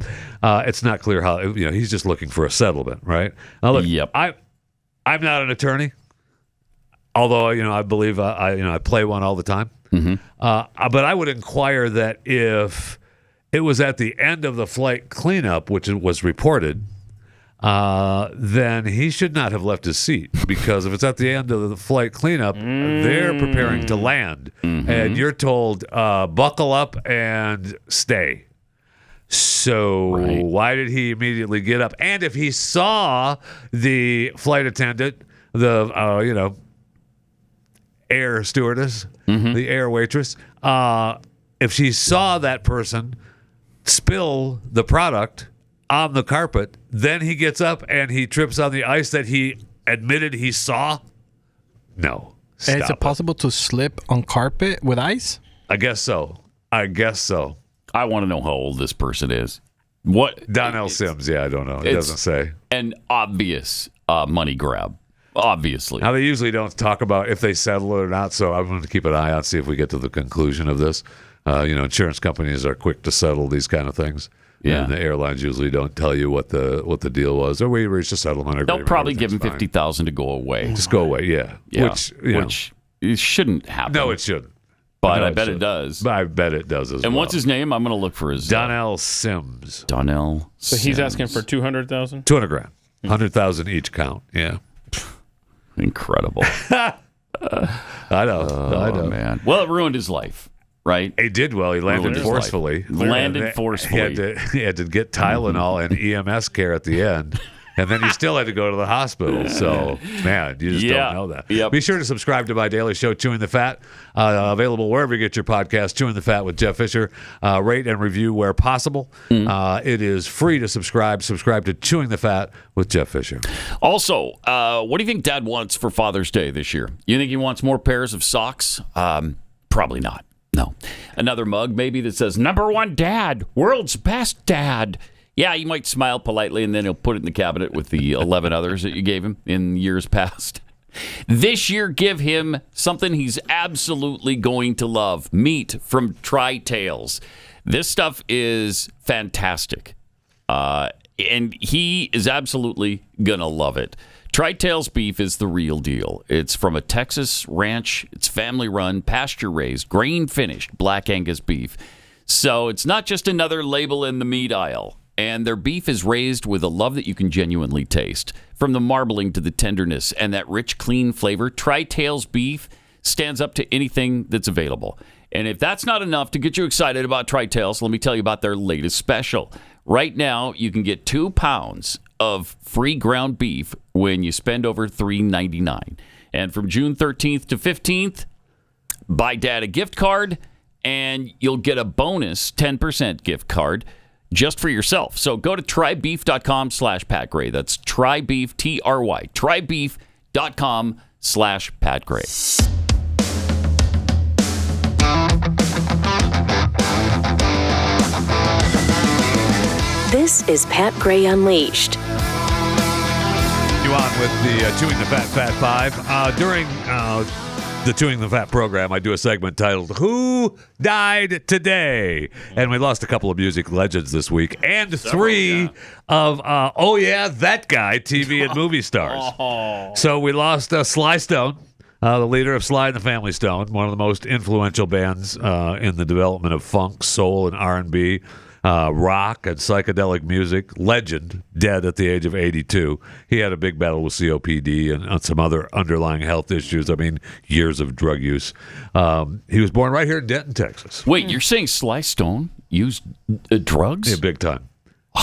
It's not clear how, he's just looking for a settlement, right? Now, look, I'm not an attorney, although, I believe I play one all the time. Mm-hmm. But I would inquire that if it was at the end of the flight cleanup, which was reported, then he should not have left his seat, because if it's at the end of the flight cleanup, they're preparing to land, and you're told, buckle up and stay. So why did he immediately get up? And if he saw the flight attendant, the air stewardess, the air waitress, if she saw that person spill the product on the carpet, then he gets up and he trips on the ice that he admitted he saw? No. Is it possible to slip on carpet with ice? I guess so. I want to know how old this person is. What? Donnell Sims. Yeah, I don't know. It doesn't say. An obvious money grab. Obviously. Now, they usually don't talk about if they settle it or not, so I'm going to keep an eye on, see if we get to the conclusion of this. Insurance companies are quick to settle these kind of things. Yeah. And the airlines usually don't tell you what the deal was, or we reached a settlement agreement. They'll probably give him $50,000 to go away. Just go away, yeah. Which it shouldn't happen. No, it shouldn't. But I bet it does. I bet it does as well. And what's his name? I'm going to look for his Donnell Sims. Donnell. So he's asking for $200,000. $200,000, $100,000 each count. Yeah. Incredible. I know. I know, man. Well, it ruined his life. Right, he did well. He landed forcefully. He had to get Tylenol and EMS care at the end, and then he still had to go to the hospital. So, man, you just don't know that. Yep. Be sure to subscribe to my daily show, Chewing the Fat, available wherever you get your podcast. Chewing the Fat with Jeff Fisher. Rate and review where possible. It is free to subscribe. Subscribe to Chewing the Fat with Jeff Fisher. Also, what do you think Dad wants for Father's Day this year? You think he wants more pairs of socks? Probably not. No. Another mug maybe that says, #1 dad, world's best dad. Yeah, you might smile politely, and then he'll put it in the cabinet with the 11 others that you gave him in years past. This year, give him something he's absolutely going to love. Meat from Tri-Tails. This stuff is fantastic. And he is absolutely going to love it. Tri-Tails beef is the real deal. It's from a Texas ranch. It's family-run, pasture-raised, grain-finished Black Angus beef. So it's not just another label in the meat aisle. And their beef is raised with a love that you can genuinely taste. From the marbling to the tenderness and that rich, clean flavor, Tri-Tails beef stands up to anything that's available. And if that's not enough to get you excited about Tri-Tails, let me tell you about their latest special. Right now, you can get 2 pounds of free ground beef when you spend over $3.99. And from June 13th to 15th, buy Dad a gift card, and you'll get a bonus 10% gift card just for yourself. So go to trybeef.com/Pat Gray. That's trybeef, T-R-Y, trybeef.com/Pat Gray. This is Pat Gray Unleashed. You on with the Chewing the Fat Five. During the Chewing the Fat program, I do a segment titled "Who Died Today?" And we lost a couple of music legends this week, and 3 of that guy TV and movie stars. So we lost Sly Stone, the leader of Sly and the Family Stone, one of the most influential bands in the development of funk, soul, and R&B. Rock and psychedelic music, legend, dead at the age of 82. He had a big battle with COPD and some other underlying health issues. I mean, years of drug use. He was born right here in Denton, Texas. Wait, you're saying Sly Stone used drugs? Yeah, big time.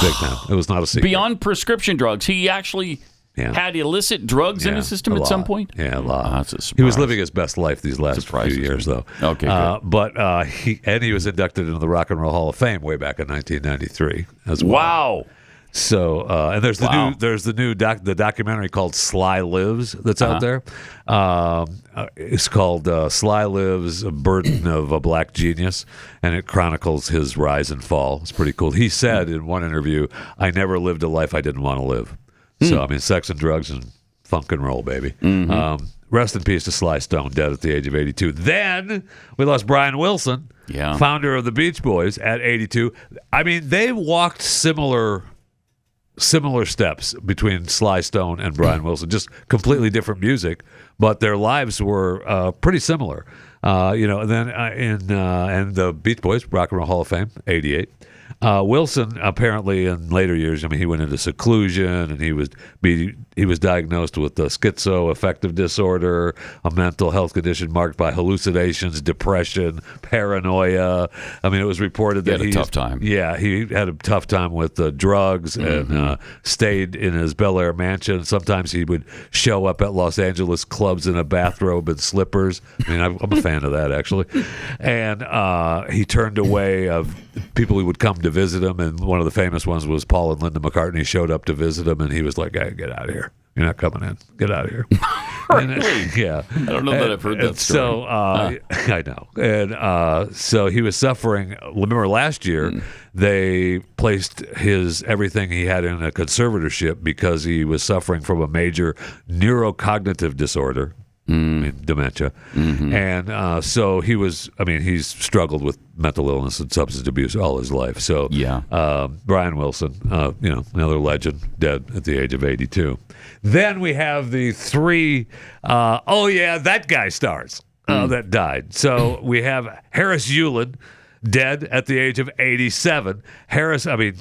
Big time. It was not a secret. Beyond prescription drugs. He actually had illicit drugs in his system at some point? Yeah, a lot. Oh, that's a surprise. He was living his best life these last few years, though. Okay, good. But he was inducted into the Rock and Roll Hall of Fame way back in 1993 as well. Wow. So and there's the documentary called Sly Lives that's out there. It's called Sly Lives: A Burden of a Black Genius, and it chronicles his rise and fall. It's pretty cool. He said in one interview, "I never lived a life I didn't want to live." So I mean, sex and drugs and funk and roll, baby. rest in peace to Sly Stone, dead at the age of 82. Then we lost Brian Wilson, founder of the Beach Boys, at 82. I mean, they walked similar steps between Sly Stone and Brian Wilson, just completely different music, but their lives were pretty similar. And then and the Beach Boys, Rock and Roll Hall of Fame, 88. Wilson apparently in later years, I mean, he went into seclusion and he was diagnosed with schizoaffective disorder, a mental health condition marked by hallucinations, depression, paranoia. I mean, it was reported that he had a tough time. Yeah, he had a tough time with drugs and stayed in his Bel Air mansion. Sometimes he would show up at Los Angeles clubs in a bathrobe and slippers. I mean, I'm a fan of that, actually. And he turned away of people who would come to visit him, and one of the famous ones was Paul and Linda McCartney showed up to visit him, and he was like, "Hey, get out of here. You're not coming in. Get out of here." Yeah. I don't know that I've heard that story. So, I know. And so he was suffering. Remember last year, they placed everything he had in a conservatorship because he was suffering from a major neurocognitive disorder. Dementia. And so he's struggled with mental illness and substance abuse all his life. So Brian Wilson, another legend, dead at the age of 82. Then we have the three, that guy stars that died. So we have Harris Yulin, dead at the age of 87.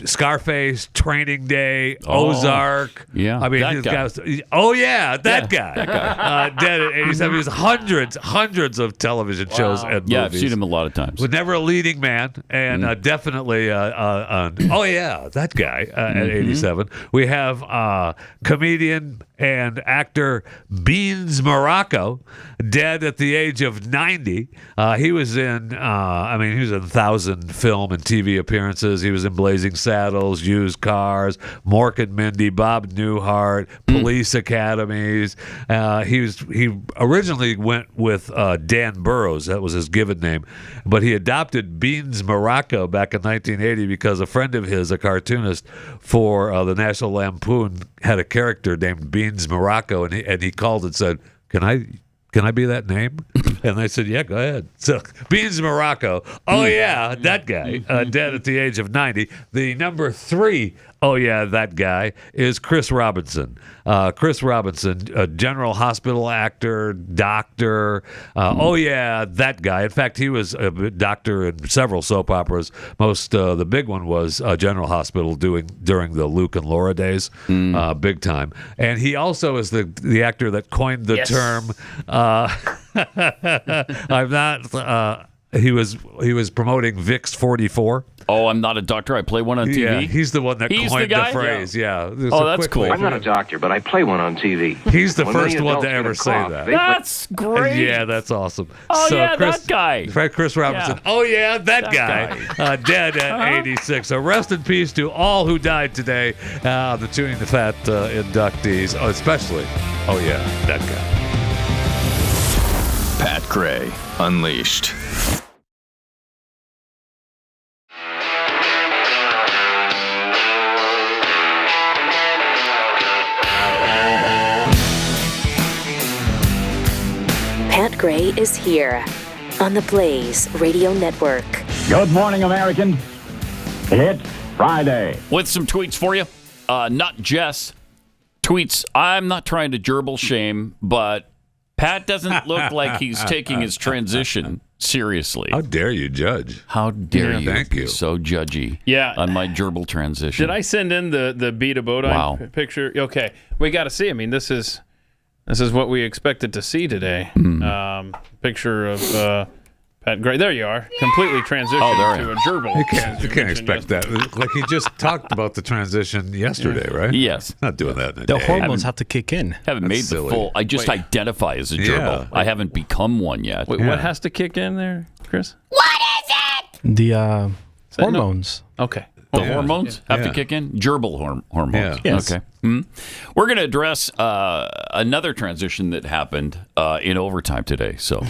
Scarface, Training Day, Ozark. Yeah, I mean, that guy. That guy. Dead at 87. He was hundreds of television shows and movies. Yeah, I've seen him a lot of times. Was never a leading man, and definitely that guy at 87. We have comedian and actor Beans Morocco, dead at the age of 90. He was in 1,000 film and TV appearances. He was in Blazing Saddles, Used Cars, Mork and Mindy, Bob Newhart, Police Academies. He originally went with Dan Burrows. That was his given name. But he adopted Beans Morocco back in 1980 because a friend of his, a cartoonist for the National Lampoon, had a character named Beans Morocco, and he called and said, Can I be that name? And they said, yeah, go ahead. So Beans Morocco. That guy, dead at the age of 90. The number 3, that guy, is Chris Robinson. Chris Robinson, a General Hospital actor, doctor. That guy. In fact, he was a doctor in several soap operas. The big one was General Hospital during the Luke and Laura days, big time. And he also is the actor that coined the term. He was promoting VIX 44. Oh, I'm not a doctor. I play one on TV. Yeah, he's the one that coined the phrase. Yeah. That's cool. I'm not a doctor, but I play one on TV. He's the first one to ever say that. That's great. Yeah, that's awesome. That guy. Chris Robinson. Yeah. That guy. Dead at 86. So rest in peace to all who died today. The Tuning the Fat inductees, especially, that guy. Pat Gray Unleashed. Pat Gray is here on the Blaze Radio Network. Good morning, American. It's Friday. With some tweets for you. Not Jess. Tweets, I'm not trying to gerbil shame, but Pat doesn't look like he's taking his transition seriously. How dare you judge? How dare you? Thank you. So judgy on my gerbil transition. Did I send in the beat a Bodine picture? Okay. We got to see. I mean, this is what we expected to see today. Picture of Pat Gray. There you are. Completely transitioned to a gerbil. You can't expect that. Like he just talked about the transition yesterday, right? Yes. Not doing that in a The day. hormones have to kick in. Haven't made the full. I just identify as a gerbil. I haven't become one yet. Wait, what has to kick in there, Chris? What is it? The hormones. Okay. The hormones have to kick in? Gerbil hormones. Yeah. Yes. Okay. We're going to address another transition that happened in overtime today. So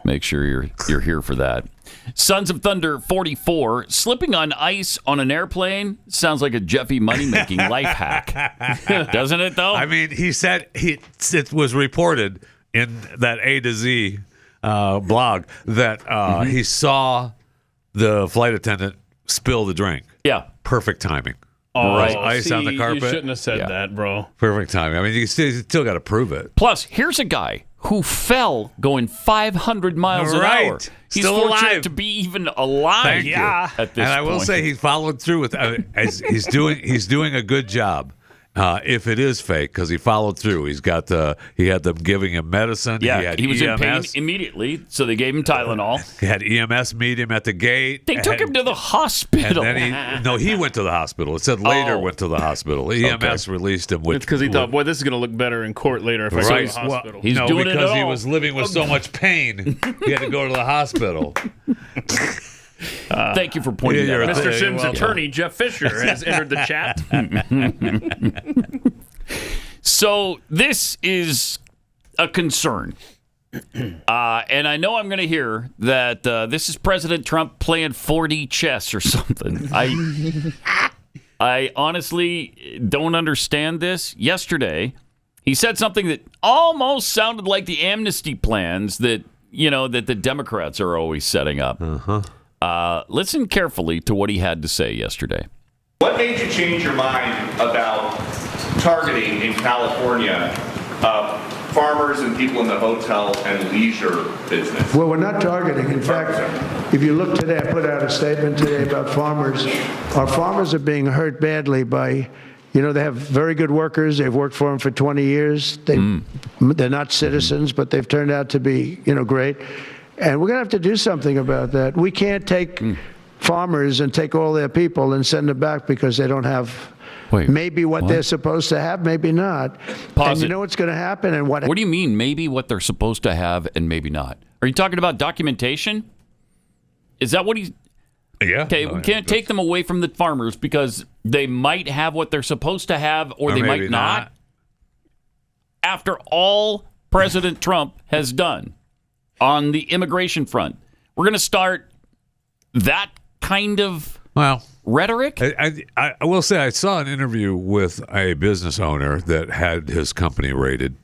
make sure you're here for that. Sons of Thunder 44, slipping on ice on an airplane sounds like a Jeffy money-making life hack. Doesn't it, though? I mean, he said it was reported in that A to Z blog that he saw the flight attendant spill the drink. Yeah. Perfect timing. Oh, right. Ice on the carpet. You shouldn't have said that, bro. Perfect timing. I mean, you still got to prove it. Plus, here's a guy who fell going 500 miles an hour. He's still fortunate alive to be even alive. Thank you. At this and I will point. say he followed through with. He's doing a good job. If it is fake, because he followed through. He had them giving him medicine. Yeah, he was EMS. in pain immediately, so they gave him Tylenol. He had EMS meet him at the gate. They took him to the hospital. And then he went to the hospital. It said later went to the hospital. EMS released him. It's because he thought, boy, this is going to look better in court later if I go to the hospital. He's doing because it he all. was living with so much pain, he had to go to the hospital. Thank you for pointing that out. Mr. Sims' attorney, Jeff Fisher, has entered the chat. So this is a concern. And I know I'm going to hear that this is President Trump playing 4D chess or something. I honestly don't understand this. Yesterday, he said something that almost sounded like the amnesty plans that the Democrats are always setting up. Listen carefully to what he had to say yesterday. What made you change your mind about targeting in California farmers and people in the hotel and leisure business? Well, we're not targeting. In fact, if you look today, I put out a statement today about farmers. Our farmers are being hurt badly by, they have very good workers. They've worked for them for 20 years. They're not citizens, but they've turned out to be, great. And we're going to have to do something about that. We can't take farmers and take all their people and send them back because they don't have maybe what they're supposed to have, maybe not. And you know what's going to happen? And what do you mean, maybe what they're supposed to have and maybe not? Are you talking about documentation? Is that what he's... Yeah. Okay, we can't take them away from the farmers because they might have what they're supposed to have or they might not. After all President Trump has done on the immigration front, we're going to start that kind of rhetoric? I will say I saw an interview with a business owner that had his company raided.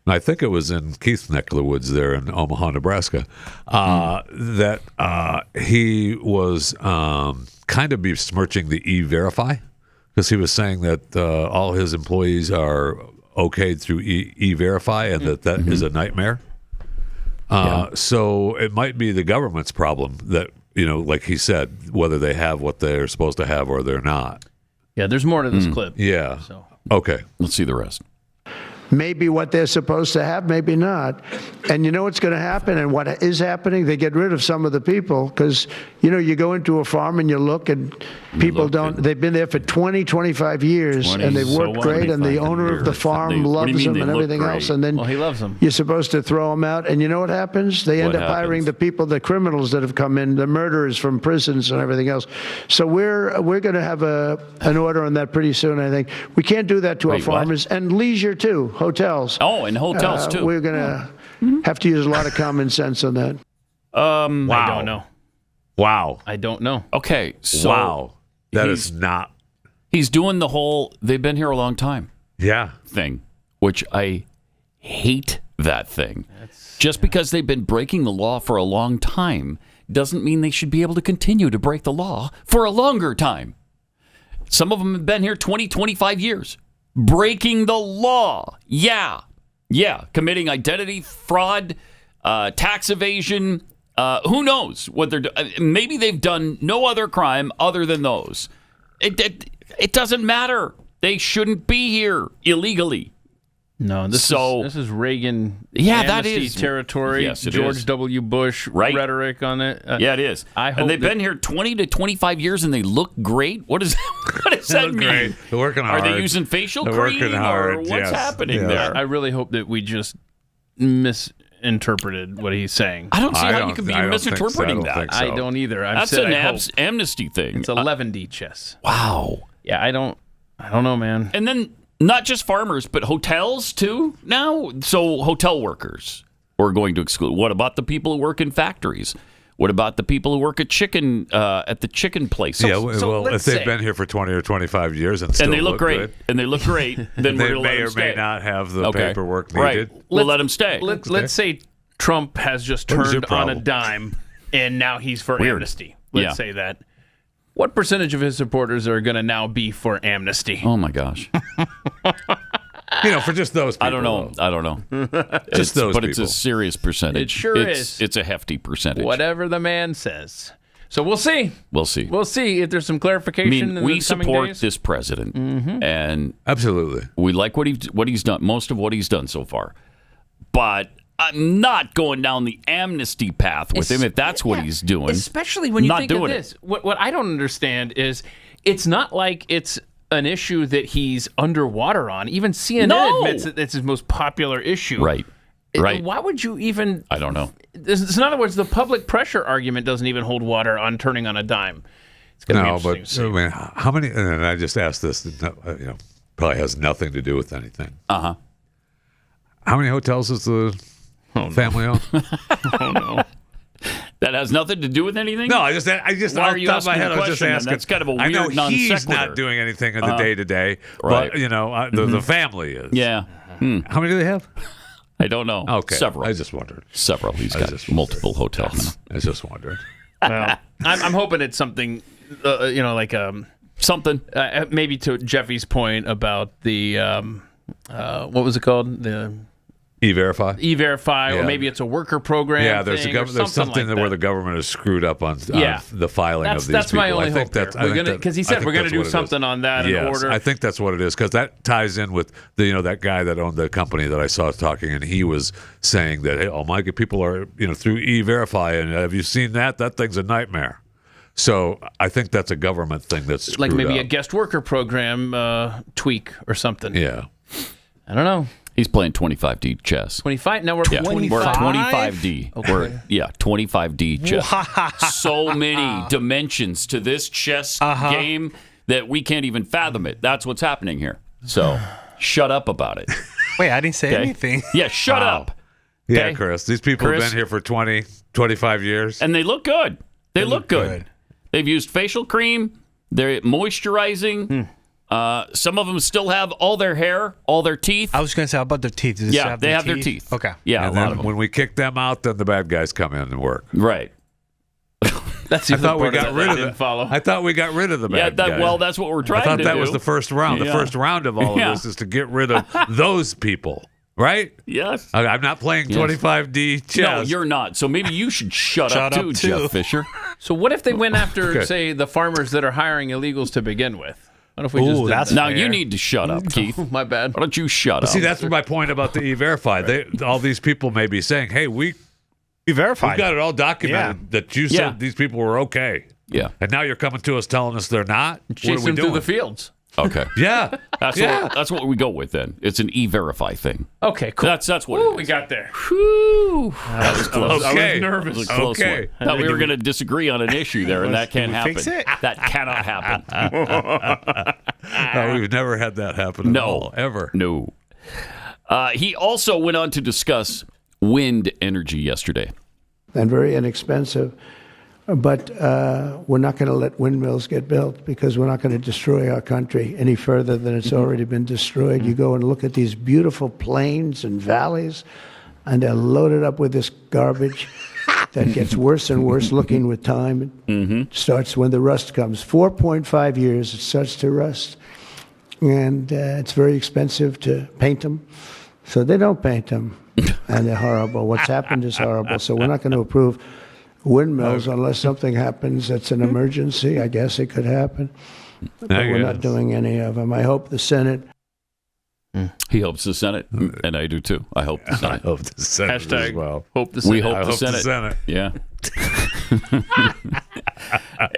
I think it was in Keith's neck of the woods there in Omaha, Nebraska, that he was kind of besmirching the E-Verify because he was saying that all his employees are okayed through E-Verify and that is a nightmare. So it might be the government's problem that, like he said, whether they have what they're supposed to have or they're not. Yeah, there's more to this clip. Yeah. So. Okay. Let's see the rest. maybe what they're supposed to have, maybe not. And you know what's going to happen and what is happening? They get rid of some of the people because, you know, you go into a farm and you look and people they've been there for 20, 25 years and they've worked great and the owner of the farm loves them and everything else. And then he loves them. You're supposed to throw them out. And you know what happens? They end up hiring the people, the criminals that have come in, the murderers from prisons and everything else. So we're going to have an order on that pretty soon, I think. We can't do that to our farmers and leisure too, hotels. Oh, and hotels too. We're going to have to use a lot of common sense on that. I don't know. Wow. I don't know. Okay. So wow. That is not. He's doing the whole they've been here a long time thing, which I hate that thing. Just because they've been breaking the law for a long time doesn't mean they should be able to continue to break the law for a longer time. Some of them have been here 20, 25 years. Breaking the law. Yeah. Committing identity fraud, tax evasion. Who knows what they're doing? Maybe they've done no other crime other than those. It doesn't matter. They shouldn't be here illegally. No, this is Reagan amnesty territory. Yes, it George is. W. Bush rhetoric on it. Yeah, it is. And they've been here 20 to 25 years and they look great. What does that mean? Great. They're working hard. Are they using facial They're cream working hard. or what's happening there? I really hope that we just misinterpreted what he's saying. I don't see how you could be misinterpreting that. I don't either. That's an amnesty thing. It's 11D chess. Wow. Yeah, I don't know, man. And then not just farmers, but hotels too now. So hotel workers we're going to exclude. What about the people who work in factories? What about the people who work at the chicken place? If they've been here for 20 or 25 years and still they look great, good, then we're going to let them stay. May not have the paperwork needed. Right. We'll let them stay. Let's say Trump has just turned on a dime, and now he's for amnesty. Let's say that. What percentage of his supporters are going to now be for amnesty? Oh my gosh! For just those people. I don't know. Just those but people. It's a serious percentage. It sure is. It's a hefty percentage. Whatever the man says. So we'll see. We'll see. We'll see if there's some clarification. in we the coming support days. this president, and absolutely, we like what he's done. Most of what he's done so far, but I'm not going down the amnesty path with him if that's what he's doing. Especially when you think of this. What I don't understand is it's not like it's an issue that he's underwater on. Even CNN admits that it's his most popular issue. Right. Why would you even... I don't know. In other words, the public pressure argument doesn't even hold water on turning on a dime. It's going to be interesting to see. I mean, how many... And I just asked this, probably has nothing to do with anything. Uh-huh. How many hotels does the family own? Oh, no. That has nothing to do with anything? No, I just Why are you off the top of my asking head, the I was just question? asking. That's kind of a weird I know non he's sequitur. not doing anything in the day-to-day, right. but, the family is. Yeah. How many do they have? I don't know. Okay. Several. I just wondered. Several. He's got multiple hotels. I was just wondering. Well, I'm hoping it's something, like something. Maybe to Jeffy's point about the what was it called? The E-Verify? E-Verify, or maybe it's a worker program. Yeah, there's something like where the government is screwed up on the filing of these people. That's my only hope there. Because he said we're going to do something on that in order. I think that's what it is, because that ties in with that guy that owned the company that I saw talking, and he was saying that, hey, oh my God, people are through E-Verify, and have you seen that? That thing's a nightmare. So I think that's a government thing that's screwed like maybe up. a guest worker program tweak or something. Yeah, I don't know. He's playing 25D chess. 25? Now we're 25? We're at 25D. Okay. We're 25D chess. So many dimensions to this chess game that we can't even fathom it. That's what's happening here. So shut up about it. Wait, I didn't say anything. Yeah, shut up. Yeah, Okay? Chris. These people have been here for 20, 25 years. And they look good. They look good. They've used facial cream. They're moisturizing. Some of them still have all their hair, all their teeth. I was going to say, how about their teeth? Does Yeah, they have their teeth. Okay. Yeah, and a lot then of them. when we kick them out, then the bad guys come in and work. Right. That's the I thought we part got of rid that of I didn't follow. I thought we got rid of the bad guys. Well, that's what we're trying I thought to that do. was the first round. Yeah. The first round of all of this is to get rid of those people, right? Yes. I'm not playing 25D chess. No, you're not. So maybe you should shut up too, Jeff Fisher. So what if they went after, say, the farmers that are hiring illegals to begin with? What if we just did that? Now you need to shut up, Keith. My bad. Why don't you shut up? See, that's my point about the E-Verify. All these people may be saying, hey, we verified. We've got it all documented that you said these people were okay. Yeah. And now you're coming to us telling us they're not? Chase what are we them doing? through the fields. Okay. Yeah. That's what we go with then. It's an E-Verify thing. Okay, cool. That's what Ooh, it is. we got there. Whew. That was close. I was nervous. That was a close one. I thought we were going to disagree on an issue there, and that can't happen. Fix it? That cannot happen. No, we've never had that happen at all, ever. No. He also went on to discuss wind energy yesterday. And very inexpensive. But we're not going to let windmills get built because we're not going to destroy our country any further than it's already been destroyed. You go and look at these beautiful plains and valleys, and they're loaded up with this garbage that gets worse and worse looking with time. It starts when the rust comes. 4.5 years, it starts to rust. And it's very expensive to paint them. So they don't paint them, and they're horrible. What's happened is horrible. So we're not going to approve windmills unless something happens that's an emergency. I guess it could happen. But we're not doing any of them. I hope the Senate... He hopes the Senate, and I do too. I hope the Senate. I hope the Senate Hashtag as well. hope the Senate. We hope I the hope Senate. the Senate. Yeah.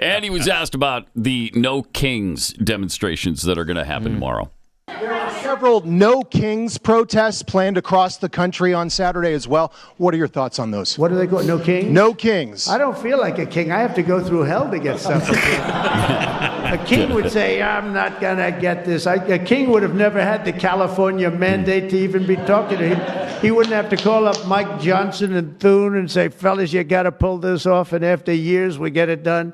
And he was asked about the No Kings demonstrations that are going to happen tomorrow. There are several No Kings protests planned across the country on Saturday as well. What are your thoughts on those? What do they call it? No Kings? No Kings. I don't feel like a king. I have to go through hell to get stuff. A king would say, I'm not going to get this. A king would have never had the California mandate to even be talking to him. He wouldn't have to call up Mike Johnson and Thune and say, fellas, you got to pull this off, and after years we get it done.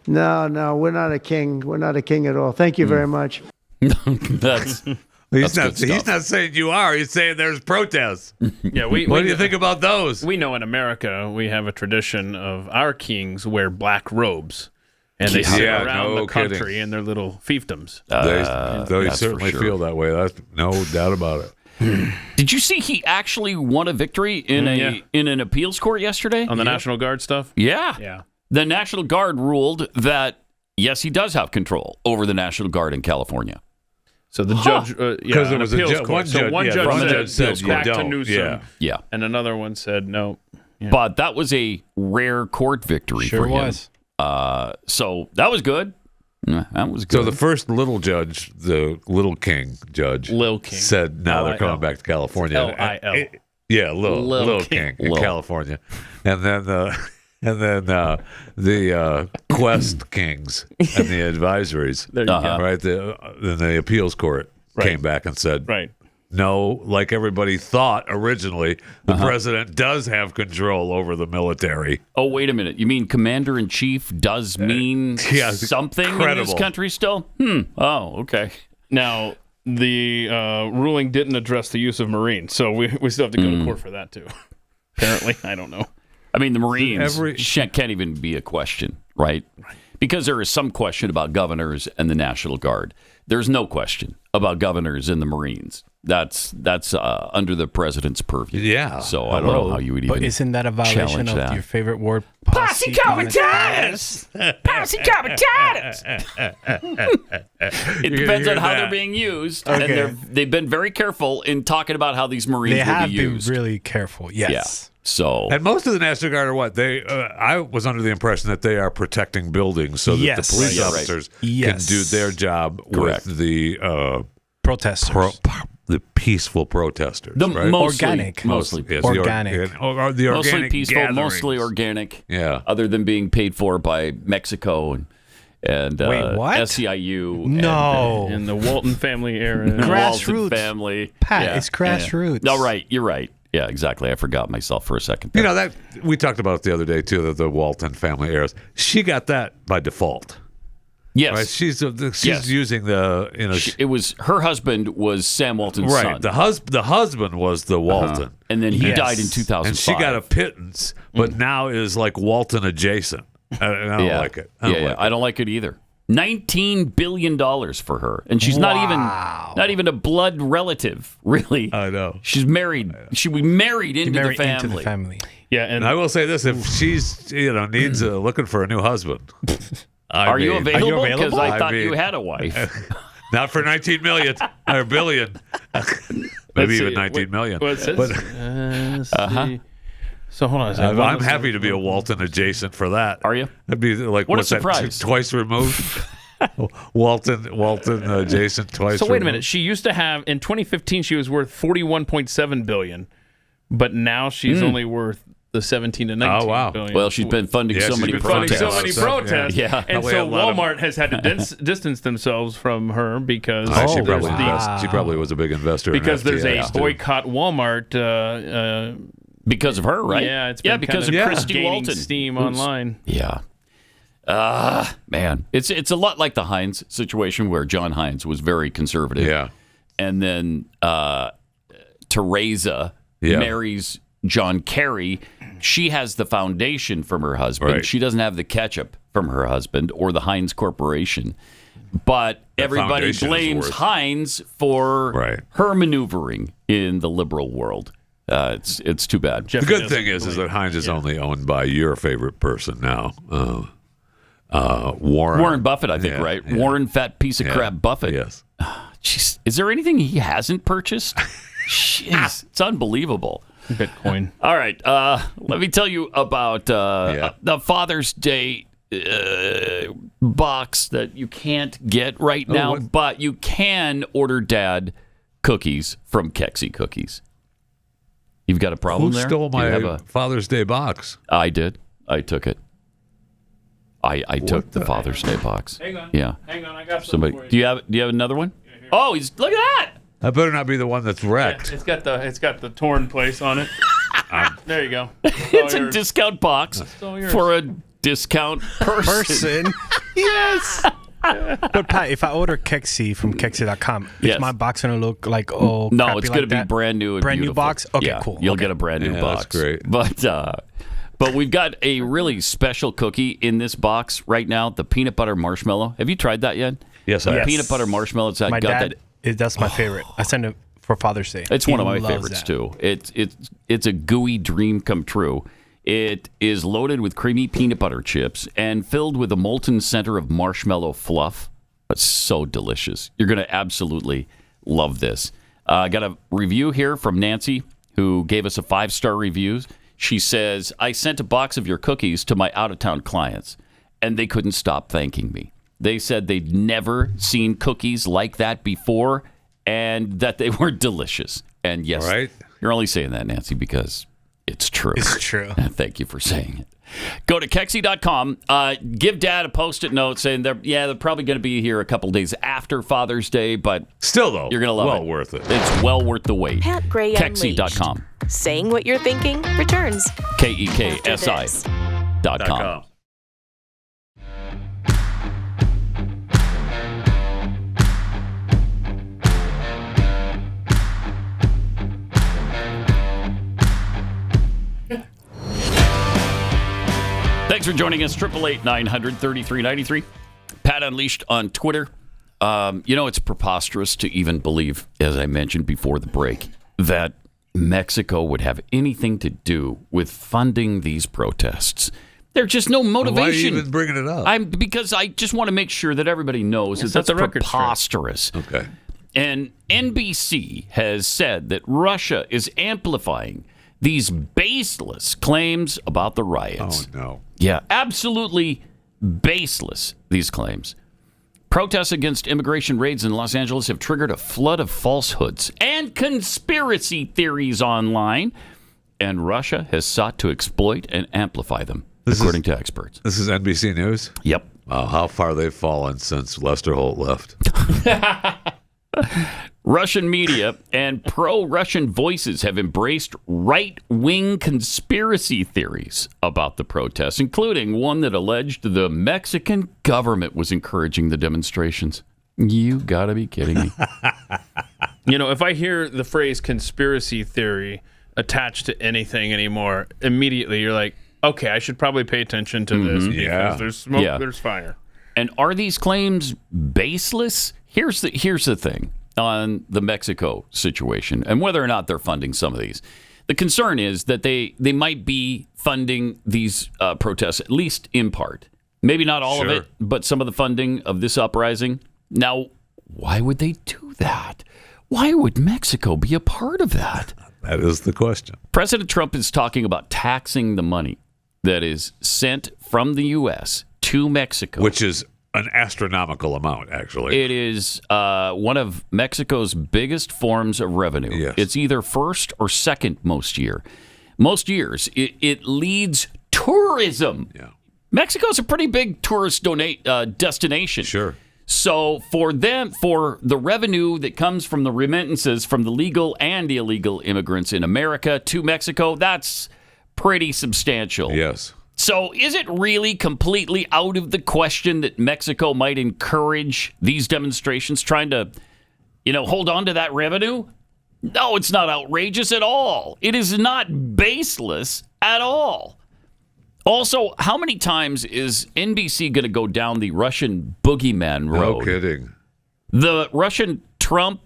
No, we're not a king. We're not a king at all. Thank you very much. He's not saying you are. He's saying there's protests. Yeah, what do you think about those? We know in America we have a tradition of our kings wear black robes, and they sit around the country in their little fiefdoms. They certainly feel that way. That's no doubt about it. Did you see he actually won a victory in an appeals court yesterday on the National Guard stuff? Yeah. The National Guard ruled that yes, he does have control over the National Guard in California. So the judge, because there was one judge said back to don't. Newsom, yeah, and another one said no. Yeah. But that was a rare court victory for him. was. So that was good. That was good. So the first little judge, the little king judge, Lil King, said now they're coming back to California. L-I-L. Yeah, Lil King in California, and then the Quest Kings and the advisories, right? Then the appeals court came back and said, no, like everybody thought originally, the president does have control over the military. Oh, wait a minute. You mean commander-in-chief does mean something in this country still? Oh, okay. Now, the ruling didn't address the use of Marines, so we still have to go to court for that, too. Apparently. I don't know. I mean, the Marines can't even be a question, right? Because there is some question about governors and the National Guard. There's no question about governors and the Marines. That's under the president's purview. Yeah. So I don't know how you would even. But isn't that a violation of your favorite word? Posse comitatus! Posse comitatus! It depends on how they're being used, and they've been very careful in talking about how these Marines will be used. They have been really careful. Yes. Yeah. So, and most of the National Guard are what they. I was under the impression that they are protecting buildings so that the police officers can do their job with the protesters, the peaceful protesters, right? Mostly organic, the organic, mostly peaceful, gatherings. mostly organic. Yeah, other than being paid for by Mexico and wait, what? SEIU. No, and the Walton family era, grassroots family. Pat, it's grassroots. No, right, you're right. Yeah, exactly. I forgot myself for a second. You know, that we talked about it the other day too. That the Walton family heirs. She got that by default. Yes, right? She's using the it was her husband was Sam Walton's son. The husband was the Walton, and then he died in 2005. And she got a pittance, but now is like Walton adjacent. I don't like it. I don't like it either. $19 billion for her, and she's not even a blood relative, really. I know. She's married. She was married into the family. Yeah, and I will say this: if she's needs looking for a new husband, are you available? Because I thought you had a wife. Not for 19 million or billion, maybe even 19 million. So hold on a second. I'm happy to be a Walton adjacent for that. Are you? That'd be like what what's a surprise. That? Twice removed. Walton adjacent twice. So wait removed. a minute. She used to have in 2015 she was worth 41.7 billion, but now she's only worth the 17 to 19 billion. Well, she's been funding so many protests. Yeah. And so Walmart has had to distance themselves from her because she probably was a big investor. Because there's a boycott Walmart. Because of her, right? Yeah, it's been because of Kristi Walton steam online. Yeah. Man, it's a lot like the Heinz situation where John Heinz was very conservative. Yeah. And then Teresa marries John Kerry. She has the foundation from her husband. Right. She doesn't have the ketchup from her husband or the Heinz Corporation. But everybody blames Heinz for her maneuvering in the liberal world. It's too bad. The good thing is that Heinz is only owned by your favorite person now, Warren Buffett, I think, right? Yeah. Warren, fat piece of crap Buffett. Yes. Jeez, is there anything he hasn't purchased? Jeez, it's unbelievable. Bitcoin. All right, let me tell you about the Father's Day box that you can't get right now, but you can order Dad cookies from Kexi Cookies. You've got a problem there? Who stole my Father's Day box? I did. I took it. I took the Father's Day box. Hang on. Yeah. Hang on. I got somebody. For you. Do you have another one? Look at that. I better not be the one that's wrecked. It's got the torn place on it. There you go. It's a discount box for a discount person. Yes. But Pat, if I order Kexi from Kexi.com, is my box gonna look like No, it's going to be brand new and brand beautiful. new box? Okay, Yeah, cool. You'll get a brand new box. That's great. But we've got a really special cookie in this box right now, the peanut butter marshmallow. Have you tried that yet? Yes, I have. Peanut butter marshmallow. My dad, that's my favorite. I sent it for Father's Day. It's one of my favorites too. It's a gooey dream come true. It is loaded with creamy peanut butter chips and filled with a molten center of marshmallow fluff. It's so delicious. You're going to absolutely love this. I got a review here from Nancy, who gave us a 5-star review. She says, I sent a box of your cookies to my out-of-town clients, and they couldn't stop thanking me. They said they'd never seen cookies like that before and that they were delicious. And yes, you're only saying that, Nancy, because it's true. It's true. Thank you for saying it. Go to Kexi.com. Give Dad a Post-it note saying they're probably going to be here a couple days after Father's Day, but still, though, you're going to love it. Well worth it. It's well worth the wait. Pat Gray Kexi.com. Saying what you're thinking returns. KEKSI.com. Thanks for joining us. 888-900-3393. Pat Unleashed on Twitter. It's preposterous to even believe, as I mentioned before the break, that Mexico would have anything to do with funding these protests. There's just no motivation. Why are you even bringing it up? Because I just want to make sure that everybody knows that that's preposterous. Okay. And NBC has said that Russia is amplifying these baseless claims about the riots. Oh, no. Yeah, absolutely baseless, these claims. Protests against immigration raids in Los Angeles have triggered a flood of falsehoods and conspiracy theories online, and Russia has sought to exploit and amplify them, according to experts. This is NBC News? Yep. How far they've fallen since Lester Holt left. Russian media and pro-Russian voices have embraced right-wing conspiracy theories about the protests, including one that alleged the Mexican government was encouraging the demonstrations. You gotta be kidding me. If I hear the phrase conspiracy theory attached to anything anymore, immediately you're like, okay, I should probably pay attention to this because there's smoke, there's fire. And are these claims baseless? Here's the thing on the Mexico situation and whether or not they're funding some of these. The concern is that they might be funding these protests, at least in part. Maybe not all of it, but some of the funding of this uprising. Now, why would they do that? Why would Mexico be a part of that? That is the question. President Trump is talking about taxing the money that is sent from the U.S. to Mexico. Which is an astronomical amount, actually. It is one of Mexico's biggest forms of revenue. Yes. It's either first or second most years. It leads tourism. Yeah. Mexico's a pretty big tourist destination. Sure. So for the revenue that comes from the remittances from the legal and illegal immigrants in America to Mexico, that's pretty substantial. Yes. So is it really completely out of the question that Mexico might encourage these demonstrations trying to, hold on to that revenue? No, it's not outrageous at all. It is not baseless at all. Also, how many times is NBC going to go down the Russian boogeyman road? No kidding. The Russian Trump,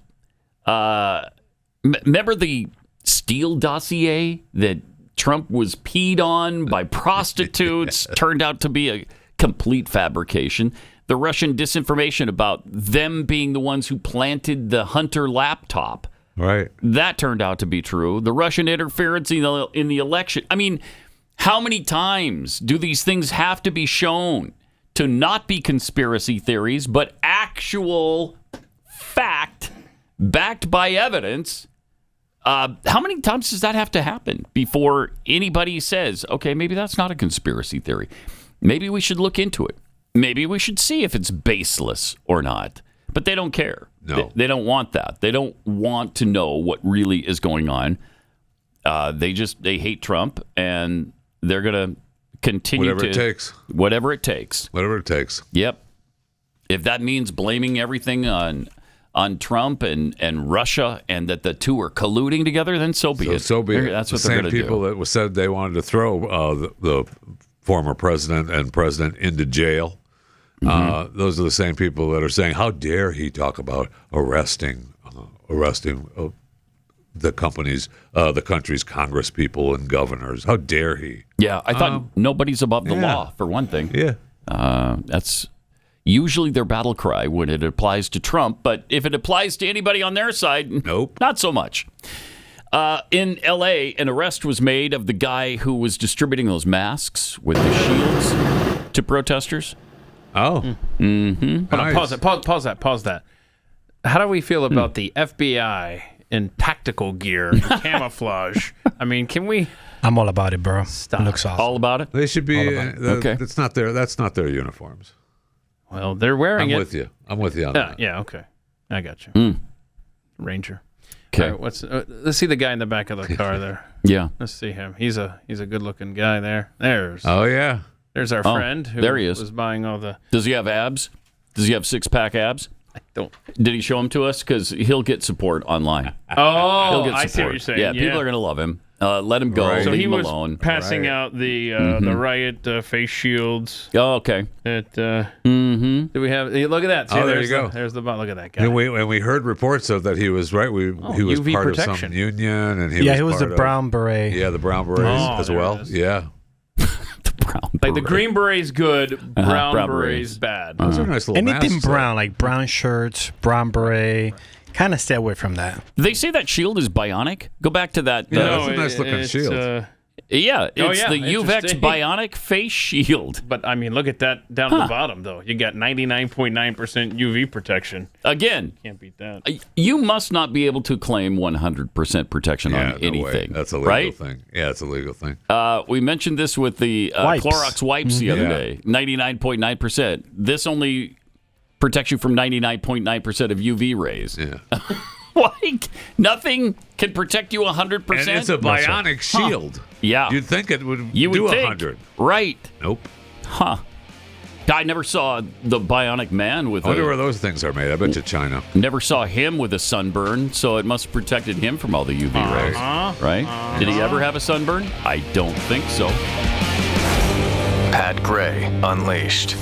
remember the Steele dossier that Trump was peed on by prostitutes, turned out to be a complete fabrication. The Russian disinformation about them being the ones who planted the Hunter laptop. Right. That turned out to be true. The Russian interference in the election. I mean, how many times do these things have to be shown to not be conspiracy theories, but actual fact backed by evidence? How many times does that have to happen before anybody says, okay, maybe that's not a conspiracy theory. Maybe we should look into it. Maybe we should see if it's baseless or not. But they don't care. No. They don't want that. They don't want to know what really is going on. They hate Trump, and they're going to continue Whatever it takes. Whatever it takes. Whatever it takes. Yep. If that means blaming everything on Trump and Russia, and that the two are colluding together, then so be it. So be it. That's the what they're going to do. same people that said they wanted to throw the former president and president into jail. Those are the same people that are saying, "How dare he talk about arresting the country's Congress people and governors? How dare he?" Yeah, I thought nobody's above the law, for one thing. Yeah. That's usually their battle cry when it applies to Trump, but if it applies to anybody on their side, nope, not so much. In L.A., an arrest was made of the guy who was distributing those masks with the shields to protesters. Oh. Mm-hmm. Hold on, pause that. How do we feel about the FBI in tactical gear, camouflage? I mean, can we... I'm all about it, bro. Stop. It looks awesome. All about it? They should be... Okay. That's not their uniforms. Well, they're wearing it. I'm with you on that. Yeah, okay. I got you. Ranger. Okay. All right, let's see the guy in the back of the car there. Yeah. Let's see him. He's a good-looking guy there. There's our friend who there he is. was buying all the... Does he have abs? Does he have six-pack abs? I don't. Did he show them to us? Because he'll get support online. Oh, he'll get support. I see what you're saying. Yeah, people are going to love him. Let him go. So Leave he him was alone. passing out the Riot face shields. Oh, okay. Do we have? Look at that. See, there you go. There's the Look at that guy. And we heard reports of that he was right. He was UV part protection. of some union, and he was the part brown beret. Yeah, the brown berets as well. Yeah. Like the green beret's good, brown beret's bad. Those are nice little Anything masks, brown, like brown shirts, brown beret, kind of stay away from that. They say that shield is bionic. Go back to that. Yeah, that's a nice looking shield. It's the UVEX bionic face shield. But I mean, look at that down at the bottom, though. You got 99.9% UV protection. Again, can't beat that. You must not be able to claim 100% protection on anything. Way. That's a legal right? thing. Yeah, it's a legal thing. We mentioned this with the Clorox wipes the other day. 99.9%. This only protects you from 99.9% of UV rays. Yeah. Like, nothing can protect you 100%. And it's a bionic shield. Huh. Yeah. You'd think it would do 100. Right. Nope. Huh. I never saw the bionic man with I wonder where those things are made. I bet you China. Never saw him with a sunburn, so it must have protected him from all the UV rays. Right? Did he ever have a sunburn? I don't think so. Pat Gray Unleashed.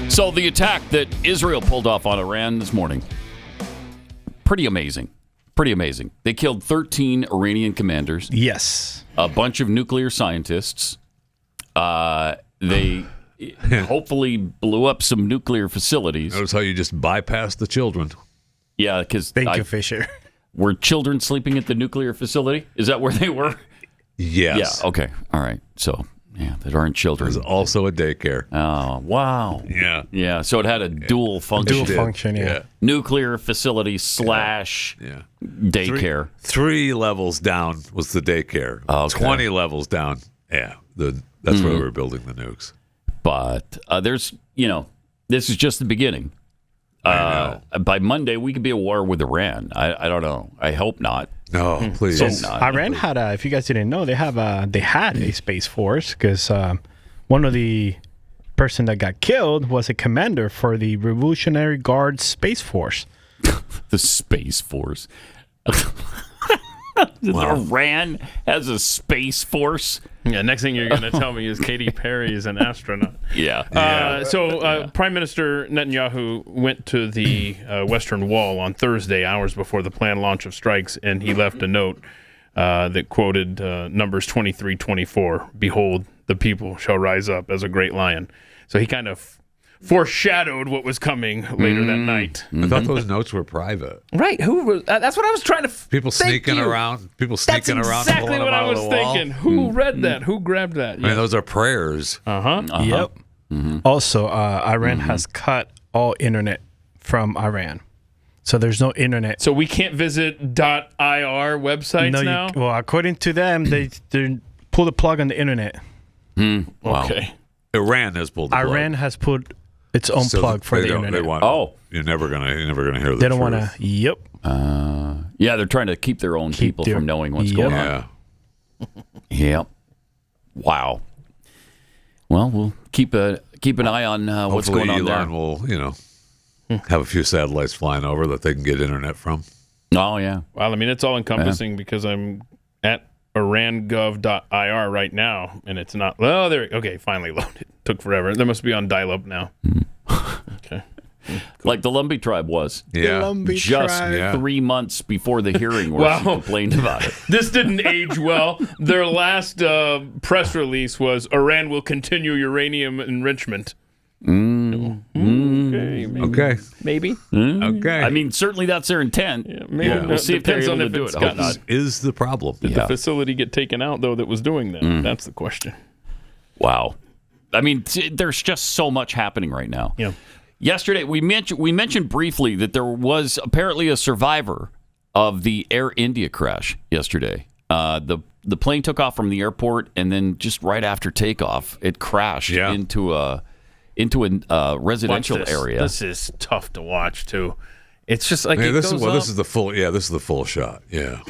So the attack that Israel pulled off on Iran this morning, pretty amazing. Pretty amazing. They killed 13 Iranian commanders. Yes. A bunch of nuclear scientists. They hopefully blew up some nuclear facilities. Notice how you just bypassed the children. Yeah, because Thank you, Fisher. Were children sleeping at the nuclear facility? Is that where they were? Yes. Yeah, okay. All right. So, yeah, that aren't children. There's also a daycare. Oh, wow. Yeah. Yeah, so it had a dual function. Dual function, yeah. Nuclear facility / daycare. Three levels down was the daycare. Okay. 20 levels down. Yeah. That's where we were building the nukes. But there's, this is just the beginning. By Monday, we could be at war with Iran. I don't know. I hope not. No, please. Hope not. Iran had if you guys didn't know, they had a space force because one of the person that got killed was a commander for the Revolutionary Guard Space Force. The Space Force. Iran has a space force. Yeah, next thing you're going to tell me is Katy Perry is an astronaut. Yeah. Prime Minister Netanyahu went to the Western Wall on Thursday, hours before the planned launch of strikes, and he left a note that quoted Numbers 23:24. Behold, the people shall rise up as a great lion. So he kind of foreshadowed what was coming later that night. I thought those notes were private. Right. Who was? That's what I was trying to. People sneaking around. That's exactly pulling what them I out was of the wall. thinking. Who read that? Who grabbed that? I mean, those are prayers. Uh-huh. Yep. Also, Iran has cut all internet from Iran. So there's no internet. So we can't visit .ir websites now? Well, according to them, they pull the plug on the internet. Wow. Okay. Iran has pulled the plug. Iran has put its own plug for the internet. They want, you're never gonna hear the They don't truth. want to. Yep. Yeah, they're trying to keep their own people from knowing what's going on. Yep. Wow. Well, we'll keep an eye on what's Hopefully going on there. Elon will, have a few satellites flying over that they can get internet from. Oh, yeah. Well, I mean, it's all encompassing because I'm at irangov.ir right now, and it's not. Oh, there. Okay, finally loaded. Took forever. That must be on dial-up now. Okay. Like the Lumbee tribe was. Yeah. The Lumbee Just tribe. 3 months before the hearing where she complained about it. This didn't age well. Their last press release was Iran will continue uranium enrichment. Okay. Maybe. Okay. Maybe. Okay. I mean, certainly that's their intent. Yeah, maybe. We'll see if they're Depends able on to if do it's it. I hope got- not. Is the problem. Did the facility get taken out, though, that was doing that? That's the question. Wow. I mean, there's just so much happening right now. Yeah. Yesterday, we mentioned briefly that there was apparently a survivor of the Air India crash yesterday. The plane took off from the airport, and then just right after takeoff, it crashed into a residential Watch this. area. This is tough to watch too. It's just like it this goes is up, this is the full. Yeah, this is the full shot. Yeah.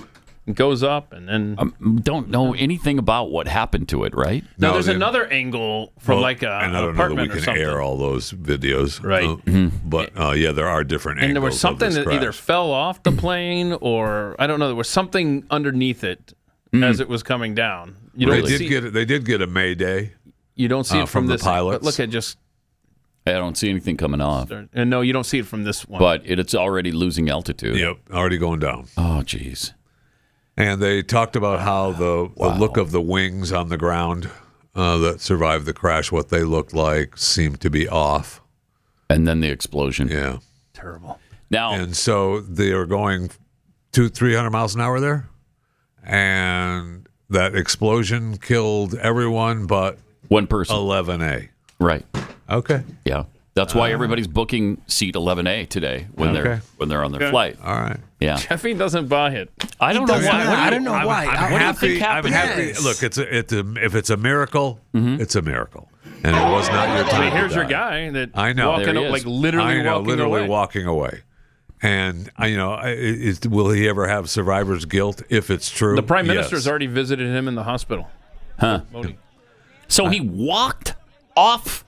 it goes up, and then Don't know anything about what happened to it, right? now there's another angle from like and an I don't know that apartment we or can something. air all those videos, Right. But yeah, there are different angles. And there was something of this that either crash. fell off the plane or I don't know. There was something underneath it as it was coming down. You don't see, They did get a Mayday. you don't see it from the this. pilots. But look at just I don't see anything coming off. and no, you don't see it from this one. But it's already losing altitude. Yep, already going down. Oh, geez. And they talked about how the look of the wings on the ground that survived the crash, what they looked like, seemed to be off. And then the explosion. Yeah. Terrible. Now, and so they were going 200-300 miles an hour there, and that explosion killed everyone but one person. 11A. Right. Okay. Yeah. That's why everybody's booking seat 11A today when they're on their flight. All right. Yeah. Jeffy doesn't buy it. I don't know why. I don't know why. I'm happy. I'm happy. Look, if it's a miracle, it's a miracle, and it was not your time. I mean, here's to your die. guy that I know. walking There he is. like literally walking away. And will he ever have survivor's guilt if it's true? The prime minister's Yes. already visited him in the hospital. Huh. So he walked off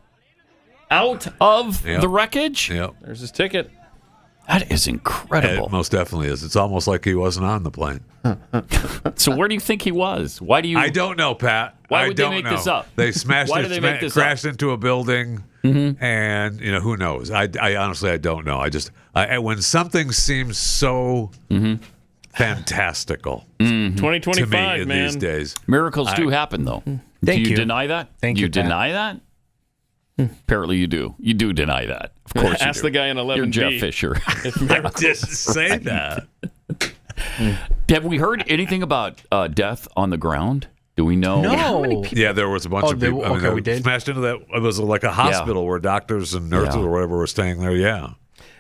out of the wreckage? Yep. There's his ticket. That is incredible. It most definitely is. It's almost like he wasn't on the plane. So where do you think he was? Why do you? I don't know, Pat. Why I would they don't make know. this up? They smashed Why it, do they make this crashed up? into a building, and who knows? I honestly I don't know. When something seems so fantastical, 2025, to me in man. these days, Miracles do happen, though. Thank do you you. deny that? Thank you, You deny that? Apparently you do. You do deny that. Of course you Ask do. the guy in 11B. You're Jeff Fisher. I didn't say that. Have we heard anything about death on the ground? Do we know? No. Yeah, there was a bunch of people. we did. Smashed into that. It was like a hospital where doctors and nurses or whatever were staying there. Yeah.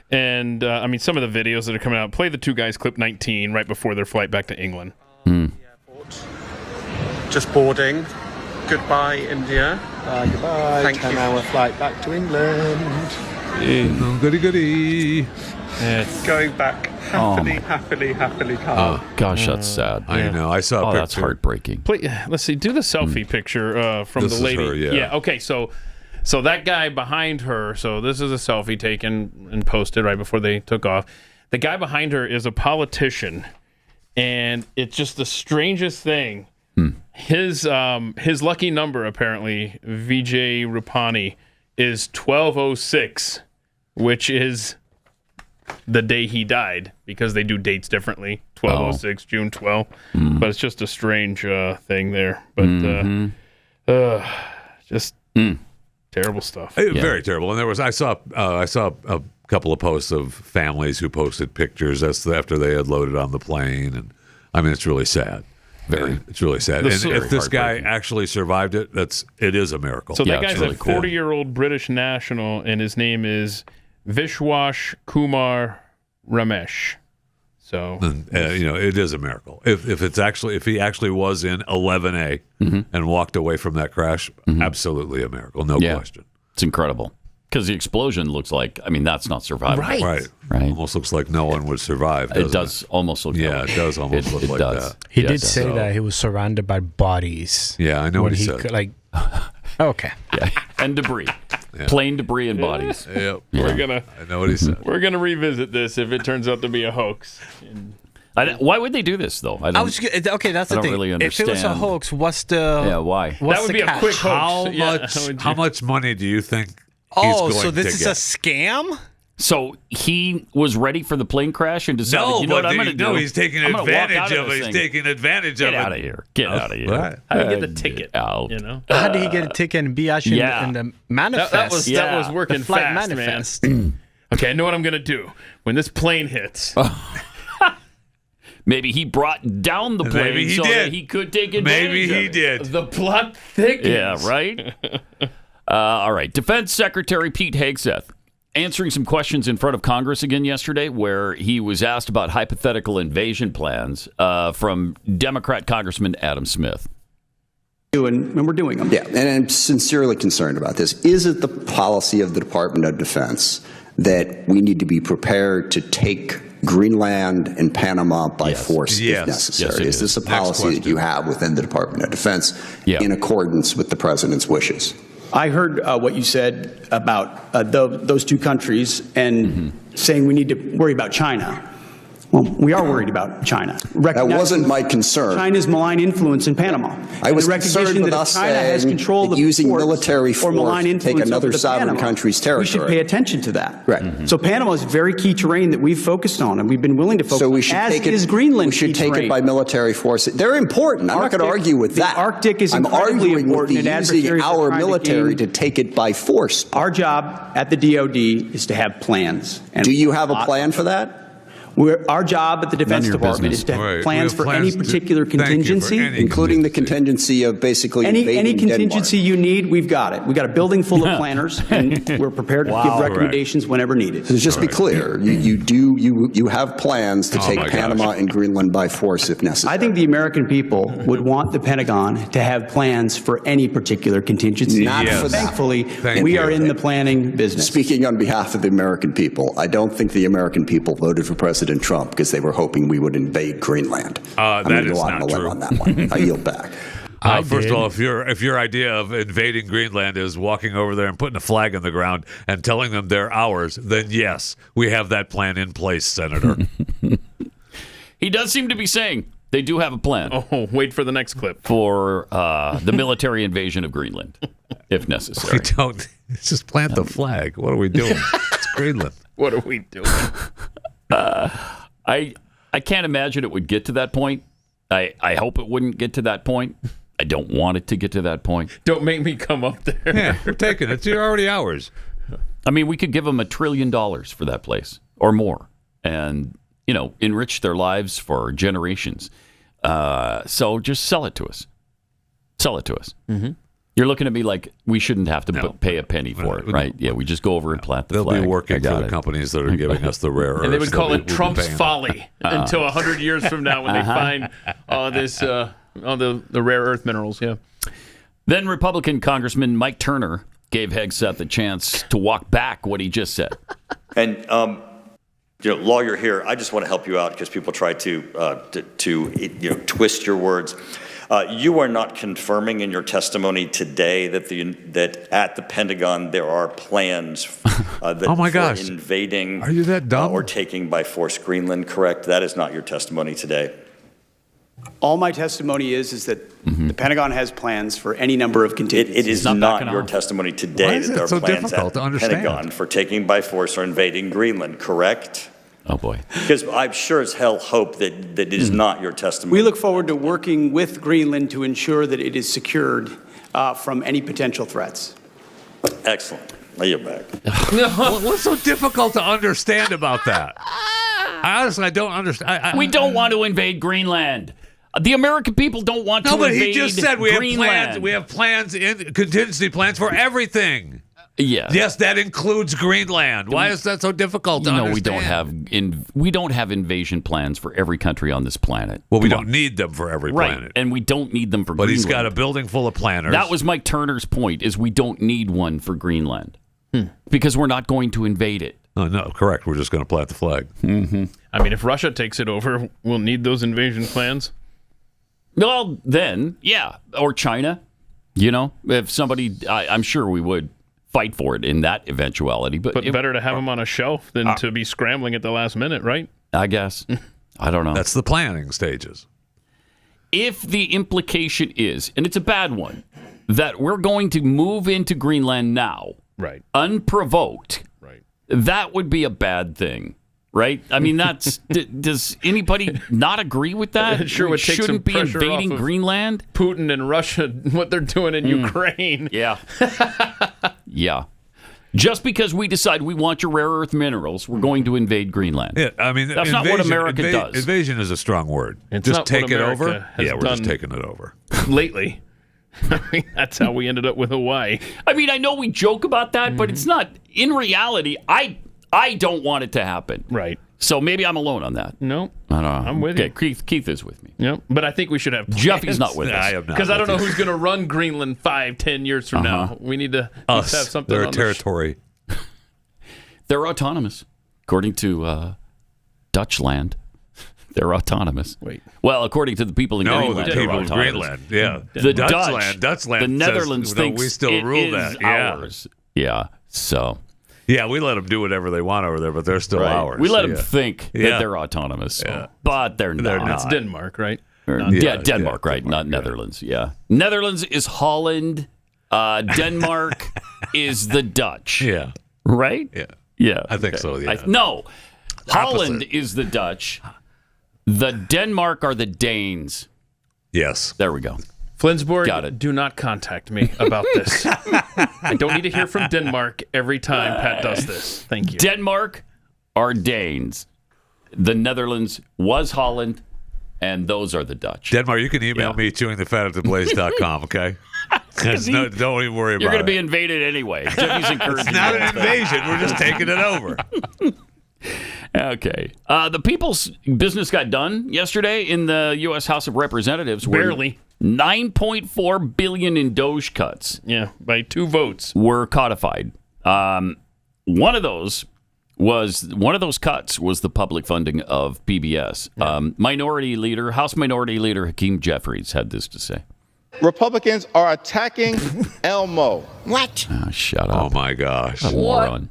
And I mean, some of the videos that are coming out. Play the two guys clip 19 right before their flight back to England. Just boarding. Goodbye, India. Goodbye. Thank 10-hour flight back to England. Goody. Going back happily calm. Oh, gosh, that's sad. I know. I saw a picture. That's heartbreaking. Let's see. Do the selfie picture from This the is lady. her, yeah. Okay. So that guy behind her. So this is a selfie taken and posted right before they took off. The guy behind her is a politician, and it's just the strangest thing. His lucky number apparently, Vijay Rupani, is 1206, which is the day he died because they do dates differently. 1206, June 12. But it's just a strange thing there. But just terrible stuff. Very terrible. And I saw a couple of posts of families who posted pictures after they had loaded on the plane, and I mean it's really sad. It's really sad. And if this guy actually survived it, it is a miracle. So that guy's a 40-year-old British national, and his name is Vishwash Kumar Ramesh. So it is a miracle. If he actually was in 11A and walked away from that crash, absolutely a miracle, no question. It's incredible. Because the explosion looks like, that's not survival. Right. Almost looks like no one would survive. It does almost look it does almost look like that. He did say that he was surrounded by bodies. Yeah, I know what he said. Okay. Yeah. And debris. Yeah. Plane debris and bodies. Yep. I know what he said. We're going to revisit this if it turns out to be a hoax. Why would they do this, though? That's the thing. I don't really understand. If it was a hoax, what's the... why? That would be a quick hoax. How much money do you think he's going to get? So this is a scam? So he was ready for the plane crash and decided, you know what I'm going to do? No, he's taking advantage of it. He's taking advantage of it. Get out of here. Get out of here. Right. How did he get the ticket? Out. How did he get a ticket and be actually in the manifest? That was working fast, manifest. Man. Okay, I know what I'm going to do. When this plane hits... Maybe he brought down the plane that he could take advantage Maybe he did. The plot thickens. Yeah, right? All right. Defense Secretary Pete Hegseth answering some questions in front of Congress again yesterday, where he was asked about hypothetical invasion plans from Democrat Congressman Adam Smith. And we're doing them. Yeah, and I'm sincerely concerned about this. Is it the policy of the Department of Defense that we need to be prepared to take Greenland and Panama by force if necessary? Is this a policy that you have within the Department of Defense in accordance with the President's wishes? I heard what you said about those two countries and saying we need to worry about China. Well, we are worried about China. That wasn't my concern. China's malign influence in Panama. I was concerned with us China has control of using military force to take another sovereign country's territory. We should pay attention to that. Right. So Panama is very key terrain that we've focused on, and we've been willing to focus on, as is Greenland. We should take it by military force. They're important. I'm not going to argue with that. The Arctic is incredibly important. I'm arguing with using our military to take it by force. Our job at the DOD is to have plans. Do you have a plan for that? Our job at the Defense Department is to have plans for any particular contingency, including the contingency of basically any contingency you need. We've got it. We've got a building full of planners, and we're prepared to give recommendations whenever needed. So just be clear, you have plans to take Panama and Greenland by force if necessary. I think the American people would want the Pentagon to have plans for any particular contingency. Not for that. Thankfully, we are in the planning business. Speaking on behalf of the American people, I don't think the American people voted for President Trump because they were hoping we would invade Greenland. That is not true. On that one. I yield back. First of all, if your idea of invading Greenland is walking over there and putting a flag in the ground and telling them they're ours, then yes, we have that plan in place, Senator. He does seem to be saying they do have a plan. Oh, wait for the next clip. For the military invasion of Greenland, if necessary. We don't. Just plant the flag. What are we doing? It's Greenland. What are we doing? I can't imagine it would get to that point. I hope it wouldn't get to that point. I don't want it to get to that point. Don't make me come up there. Yeah, we're taking it. You're already ours. I mean, we could give them $1 trillion for that place or more and, enrich their lives for generations. So just sell it to us. Sell it to us. Mm-hmm. You're looking at me like we shouldn't have to pay a penny for it, right? Yeah, we just go over and plant the They'll flag. Be working for the companies that are giving us the rare earths. And they would call it Trump's folly until 100 years from now when they find all the rare earth minerals. Yeah. Then Republican Congressman Mike Turner gave Hegseth a chance to walk back what he just said. And lawyer here, I just want to help you out because people try to twist your words. You are not confirming in your testimony today that at the Pentagon there are plans for invading are you that dumb? Or taking by force Greenland, correct? That is not your testimony today. All my testimony is that the Pentagon has plans for any number of contingencies. It is not your testimony today that there are plans at the Pentagon for taking by force or invading Greenland, correct? Oh, boy. Because I'm sure as hell hope that it is not your testimony. We look forward to working with Greenland to ensure that it is secured from any potential threats. Excellent. Lay you back. What's so difficult to understand about that? I honestly don't understand. We don't want to invade Greenland. The American people don't want to invade Greenland. No, but he just said we have plans, contingency plans for everything. Yes. Yes, that includes Greenland. Why is that so difficult to understand? We don't have invasion plans for every country on this planet. Well, we don't need them for every planet. Right, and we don't need them for Greenland. But he's got a building full of planners. That was Mike Turner's point, is we don't need one for Greenland. Because we're not going to invade it. Oh, no, correct. We're just going to plant the flag. Mm-hmm. I mean, if Russia takes it over, we'll need those invasion plans. Well, then, yeah. Or China. If somebody, I'm sure we would fight for it in that eventuality. But better to have them on a shelf than to be scrambling at the last minute, right? I guess. I don't know. That's the planning stages. If the implication is, and it's a bad one, that we're going to move into Greenland now, right, unprovoked, right, that would be a bad thing, right? I mean, that's does anybody not agree with that? It sure would take some shouldn't be pressure invading off of Greenland. Putin and Russia, what they're doing in Ukraine. Yeah, yeah. Just because we decide we want your rare earth minerals, we're going to invade Greenland. Yeah, I mean, that's not what America does. Invasion is a strong word. It's just not take what it America over. has Yeah, we're just done taking it over. Lately. I mean, that's how we ended up with Hawaii. I mean, I know we joke about that, but it's not. In reality, I don't want it to happen. Right. So maybe I'm alone on that. No. I don't know. I'm with you. Keith is with me. Yep. But I think we should have plans. Jeffy's not with us. I am not. Because I don't know who's going to run Greenland 5-10 years from now. We need to have something They're on a territory. They're autonomous, according to Dutchland. They're autonomous. Wait. Well, according to the people in Greenland, the people in Greenland. Yeah. The Dutchland the Netherlands says, thinks we still rule that. Ours. Yeah. So. Yeah, we let them do whatever they want over there, but they're still ours. We let them think that they're autonomous, but they're not. It's Denmark, right? Denmark, right? Not Netherlands. Yeah. Netherlands is Holland. Denmark is the Dutch. Yeah. Right? Yeah. Yeah. I think so, yeah. No. Holland is the Dutch. The Denmark are the Danes. Yes. There we go. Flensborg, Got it. do not contact me about this. I don't need to hear from Denmark every time Pat does this. Thank you. Denmark are Danes. The Netherlands was Holland, and those are the Dutch. Denmark, you can email me chewingthefat@theblaze.com, okay? Don't even worry about it. You're going to be invaded anyway. Jeffy's encouraging It's not an invasion. We're just taking it over. Okay. The People's Business got done yesterday in the U.S. House of Representatives. Barely. $9.4 billion in Doge cuts. Yeah, by 2 votes. Were codified. One of those cuts was the public funding of PBS. Yeah. House Minority Leader Hakeem Jeffries had this to say. Republicans are attacking Elmo. What? Oh, shut up. Oh, my gosh. A moron.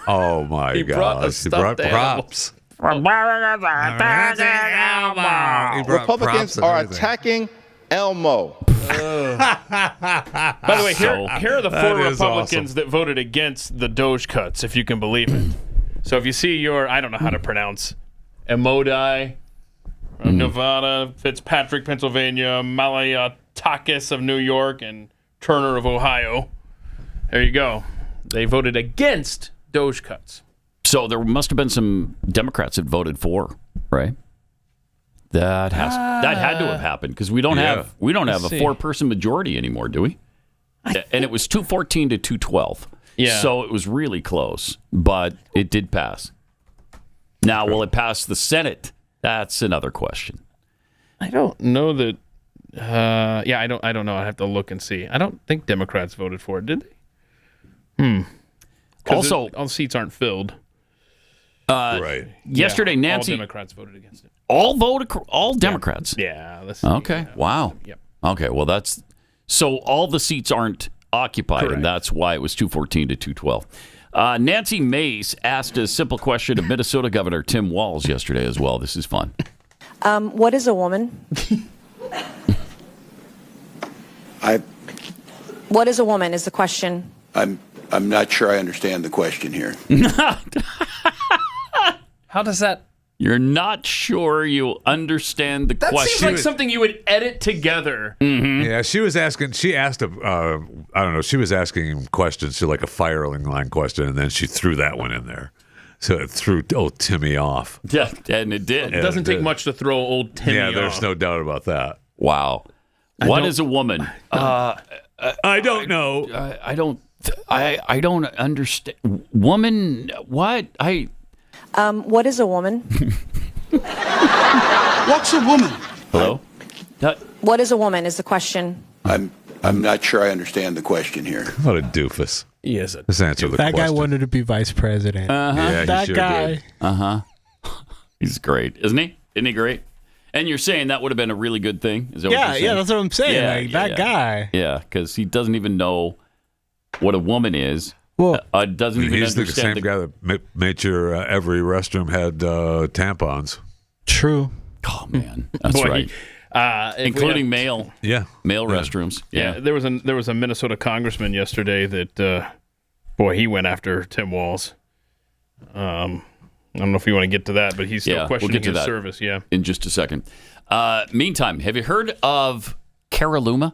Oh, my gosh. He brought props. Republicans are attacking Elmo. By the way, here are the 4 Republicans that voted against the Doge cuts, if you can believe it. So if you see I don't know how to pronounce, Emodi from Nevada, Fitzpatrick, Pennsylvania, Malayakis of New York, and Turner of Ohio. There you go. They voted against Doge cuts. So there must have been some Democrats that voted for, right? That had to have happened because we don't have a 4-person majority anymore, do we? And it was 214 to 212. Yeah. So it was really close, but it did pass. Now, will it pass the Senate? That's another question. I don't know that. I don't know. I have to look and see. I don't think Democrats voted for it, did they? Also, all seats aren't filled. Right. Yesterday, Nancy. All Democrats voted against it. All Democrats. Yeah. Okay. Wow. Yep. Okay. Well, that's so all the seats aren't occupied, Correct. and that's why it was 214 to 212. Nancy Mace asked a simple question of Minnesota Governor Tim Walz yesterday as well. This is fun. What is a woman? What is a woman is the question. I'm not sure I understand the question here. How does that? You're not sure you understand the question. That seems like something you would edit together. Mm-hmm. Yeah, she was asking questions to like a firing line question, and then she threw that one in there. So it threw old Timmy off. Yeah, and it did. It doesn't take much to throw old Timmy off. Yeah, there's no doubt about that. Wow. What is a woman? I don't know. I don't understand. Woman? What? What is a woman? What's a woman? Hello? What is a woman is the question. I'm not sure I understand the question here. What a doofus. Yes. Let's answer the That question. guy wanted to be vice president. Yeah, that he sure guy. did. He's great, isn't he? Isn't he great? And you're saying that would have been a really good thing? Is that what you're saying? Yeah, that's what I'm saying. That guy. Yeah, because he doesn't even know what a woman is. Well, doesn't even He's the understand same guy that made sure every restroom had tampons. True. Oh man, that's right. Including male restrooms. Yeah, there was a Minnesota congressman yesterday that, he went after Tim Walz. I don't know if you want to get to that, but he's still questioning his service. Yeah, in just a second. Meantime, have you heard of Caralluma?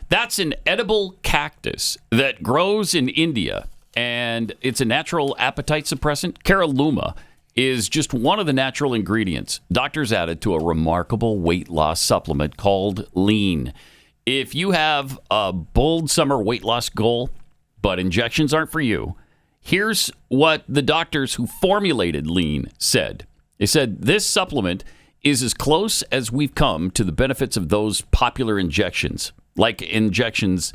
That's an edible cactus that grows in India, and it's a natural appetite suppressant. Caralluma is just one of the natural ingredients doctors added to a remarkable weight loss supplement called Lean. If you have a bold summer weight loss goal, but injections aren't for you, here's what the doctors who formulated Lean said. They said this supplement is as close as we've come to the benefits of those popular injections. Like injections,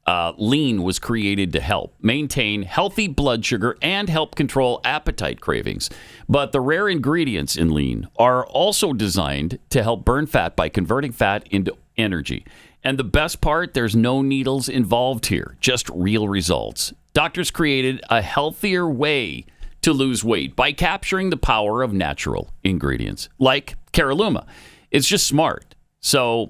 Lean was created to help maintain healthy blood sugar and help control appetite cravings. But the rare ingredients in Lean are also designed to help burn fat by converting fat into energy. And the best part, there's no needles involved here, just real results. Doctors created a healthier way to lose weight by capturing the power of natural ingredients, like Caralluma. It's just smart. So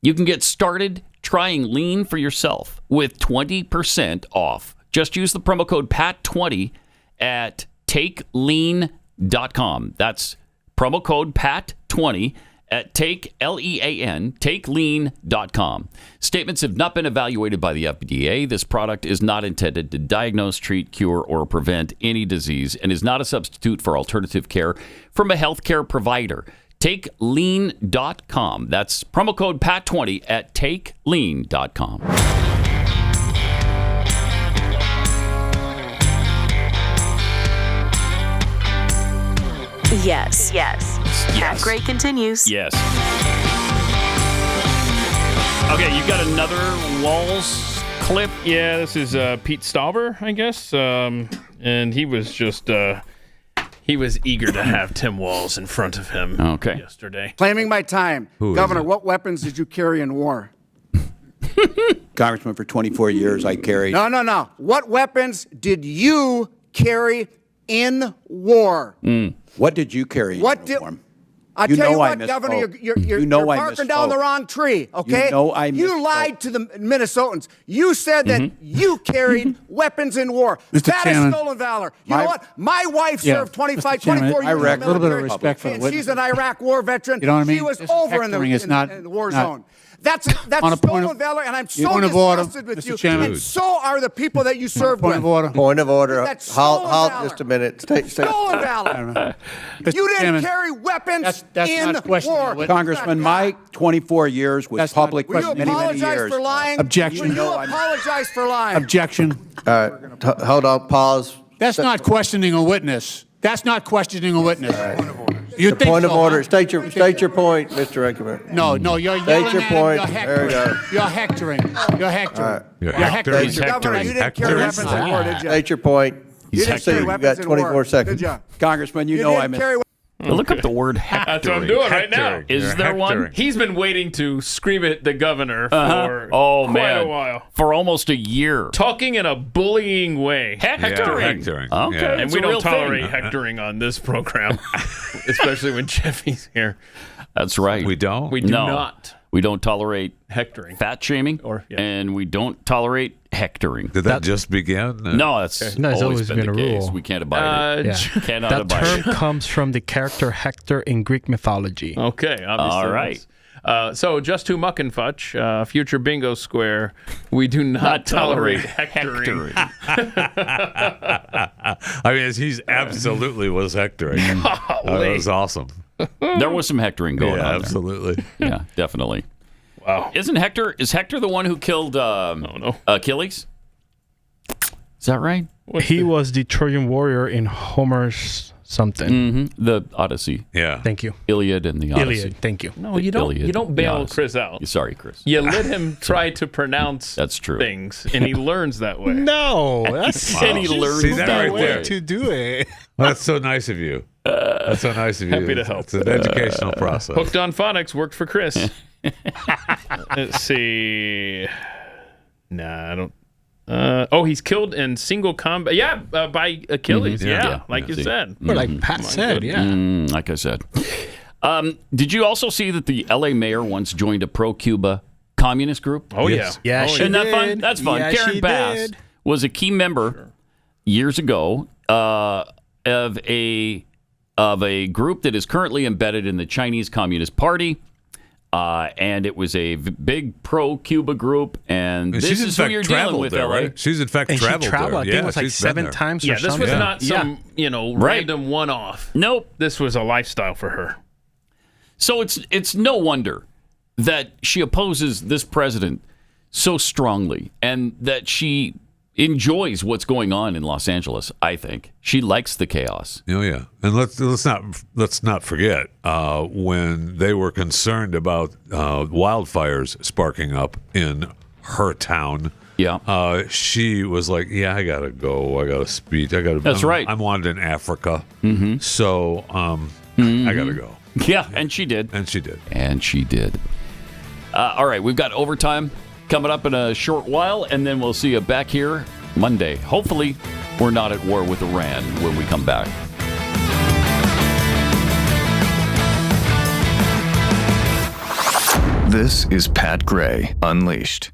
you can get started trying Lean for yourself with 20% off. Just use the promo code PAT20 at takelean.com. That's promo code PAT20 at takelean.com. Statements have not been evaluated by the FDA. This product is not intended to diagnose, treat, cure, or prevent any disease and is not a substitute for alternative care from a healthcare provider. TakeLean.com. That's promo code PAT20 at TakeLean.com. Yes. Pat Gray continues. Yes. Okay, you got another Walz clip? Yeah, this is Pete Stauber, I guess. And he was just... He was eager to have Tim Walz in front of him yesterday. Claiming my time. Governor, what weapons did you carry in war? Congressman, for 24 years, I carried... No. What weapons did you carry in war? What did you carry in uniform? I tell you what, Governor, you're barking down the wrong tree, okay? You lied to the Minnesotans. You said that you carried weapons in war. That is stolen valor. You know what? My wife served 24 years in the military. A little bit of respect for the witness. She's an Iraq war veteran. You know what I mean? She was over in the war zone. That's stolen valor, and I'm so disgusted with you. And so are the people that you served with. Point of order. That's Halt just a minute. Stolen valor. You didn't carry weapons in war. Congressman, my 24 years was public for many years. For lying? Objection. Will you apologize for lying? Objection. Hold on. Pause. That's not questioning a witness. That's not questioning a point of order. State your point, Mr. Eckerman. No, you're state your point. There you go. You're hectoring. You're hectoring. You're hectoring. Governor, you didn't carry weapons in war, did you? State your point. You didn't carry weapons in war. You got 24 seconds. Did you? Congressman, you know I missed. Look up the word hectoring. That's what I'm doing right now. Is there one? He's been waiting to scream at the governor for quite a while. For almost a year. Talking in a bullying way. Hectoring. Okay. Yeah. And we don't tolerate hectoring on this program, especially when Jeffy's here. That's right. We don't? We do not. We don't tolerate hectoring, fat shaming, and we don't tolerate hectoring. Did that just begin? No, it's always been a rule. We can't abide it. Cannot that abide term it. comes from the character Hector in Greek mythology. Okay, obviously. All right. So, just to muck and fudge, future bingo square, we do not tolerate hectoring. I mean, he's absolutely was hectoring. That was awesome. There was some hectoring going on. Yeah, there. absolutely. Yeah, definitely. Wow. Is Hector the one who killed Achilles? Is that right? He was the Trojan warrior in Homer's something. Mm-hmm. The Odyssey. Yeah. Thank you. Iliad and the Odyssey. Iliad. Thank you. No, you don't bail Chris out. Sorry, Chris. You let him try to pronounce That's true. things, and he learns that way. No, that's And he learns See that that right way. there. to do it. Well, that's so nice of you. That's so nice of you. Happy to help. It's an educational process. Hooked on Phonics worked for Chris. Let's see. Nah, I don't. He's killed in single combat. Yeah, by Achilles. Mm-hmm. Yeah, like you see. said. Or like Pat said, yeah. Like I said. Did you also see that the L.A. mayor once joined a pro-Cuba communist group? Oh, Yes. yeah. Yeah, Isn't that fun? That's fun. Yeah, Karen she Bass did. was a key member years ago of a group that is currently embedded in the Chinese Communist Party. And it was a big pro-Cuba group, and this she's in is who fact you're dealing traveled with, there, LA. right? She's in fact And she traveled traveled, there. I think it was like she's been 7 there. times or Yeah, this something. was not some, Right. random one-off. Nope. This was a lifestyle for her. So it's no wonder that she opposes this president so strongly, and that she enjoys what's going on in Los Angeles. I think she likes the chaos. Oh yeah, and let's not forget when they were concerned about wildfires sparking up in her town. Yeah, she was like, "Yeah, I gotta go. I gotta speak. I gotta." That's right. I'm wanted in Africa, so I gotta go. Yeah, and she did. And she did. And she did. All right, we've got overtime coming up in a short while, and then we'll see you back here Monday. Hopefully, we're not at war with Iran when we come back. This is Pat Gray Unleashed.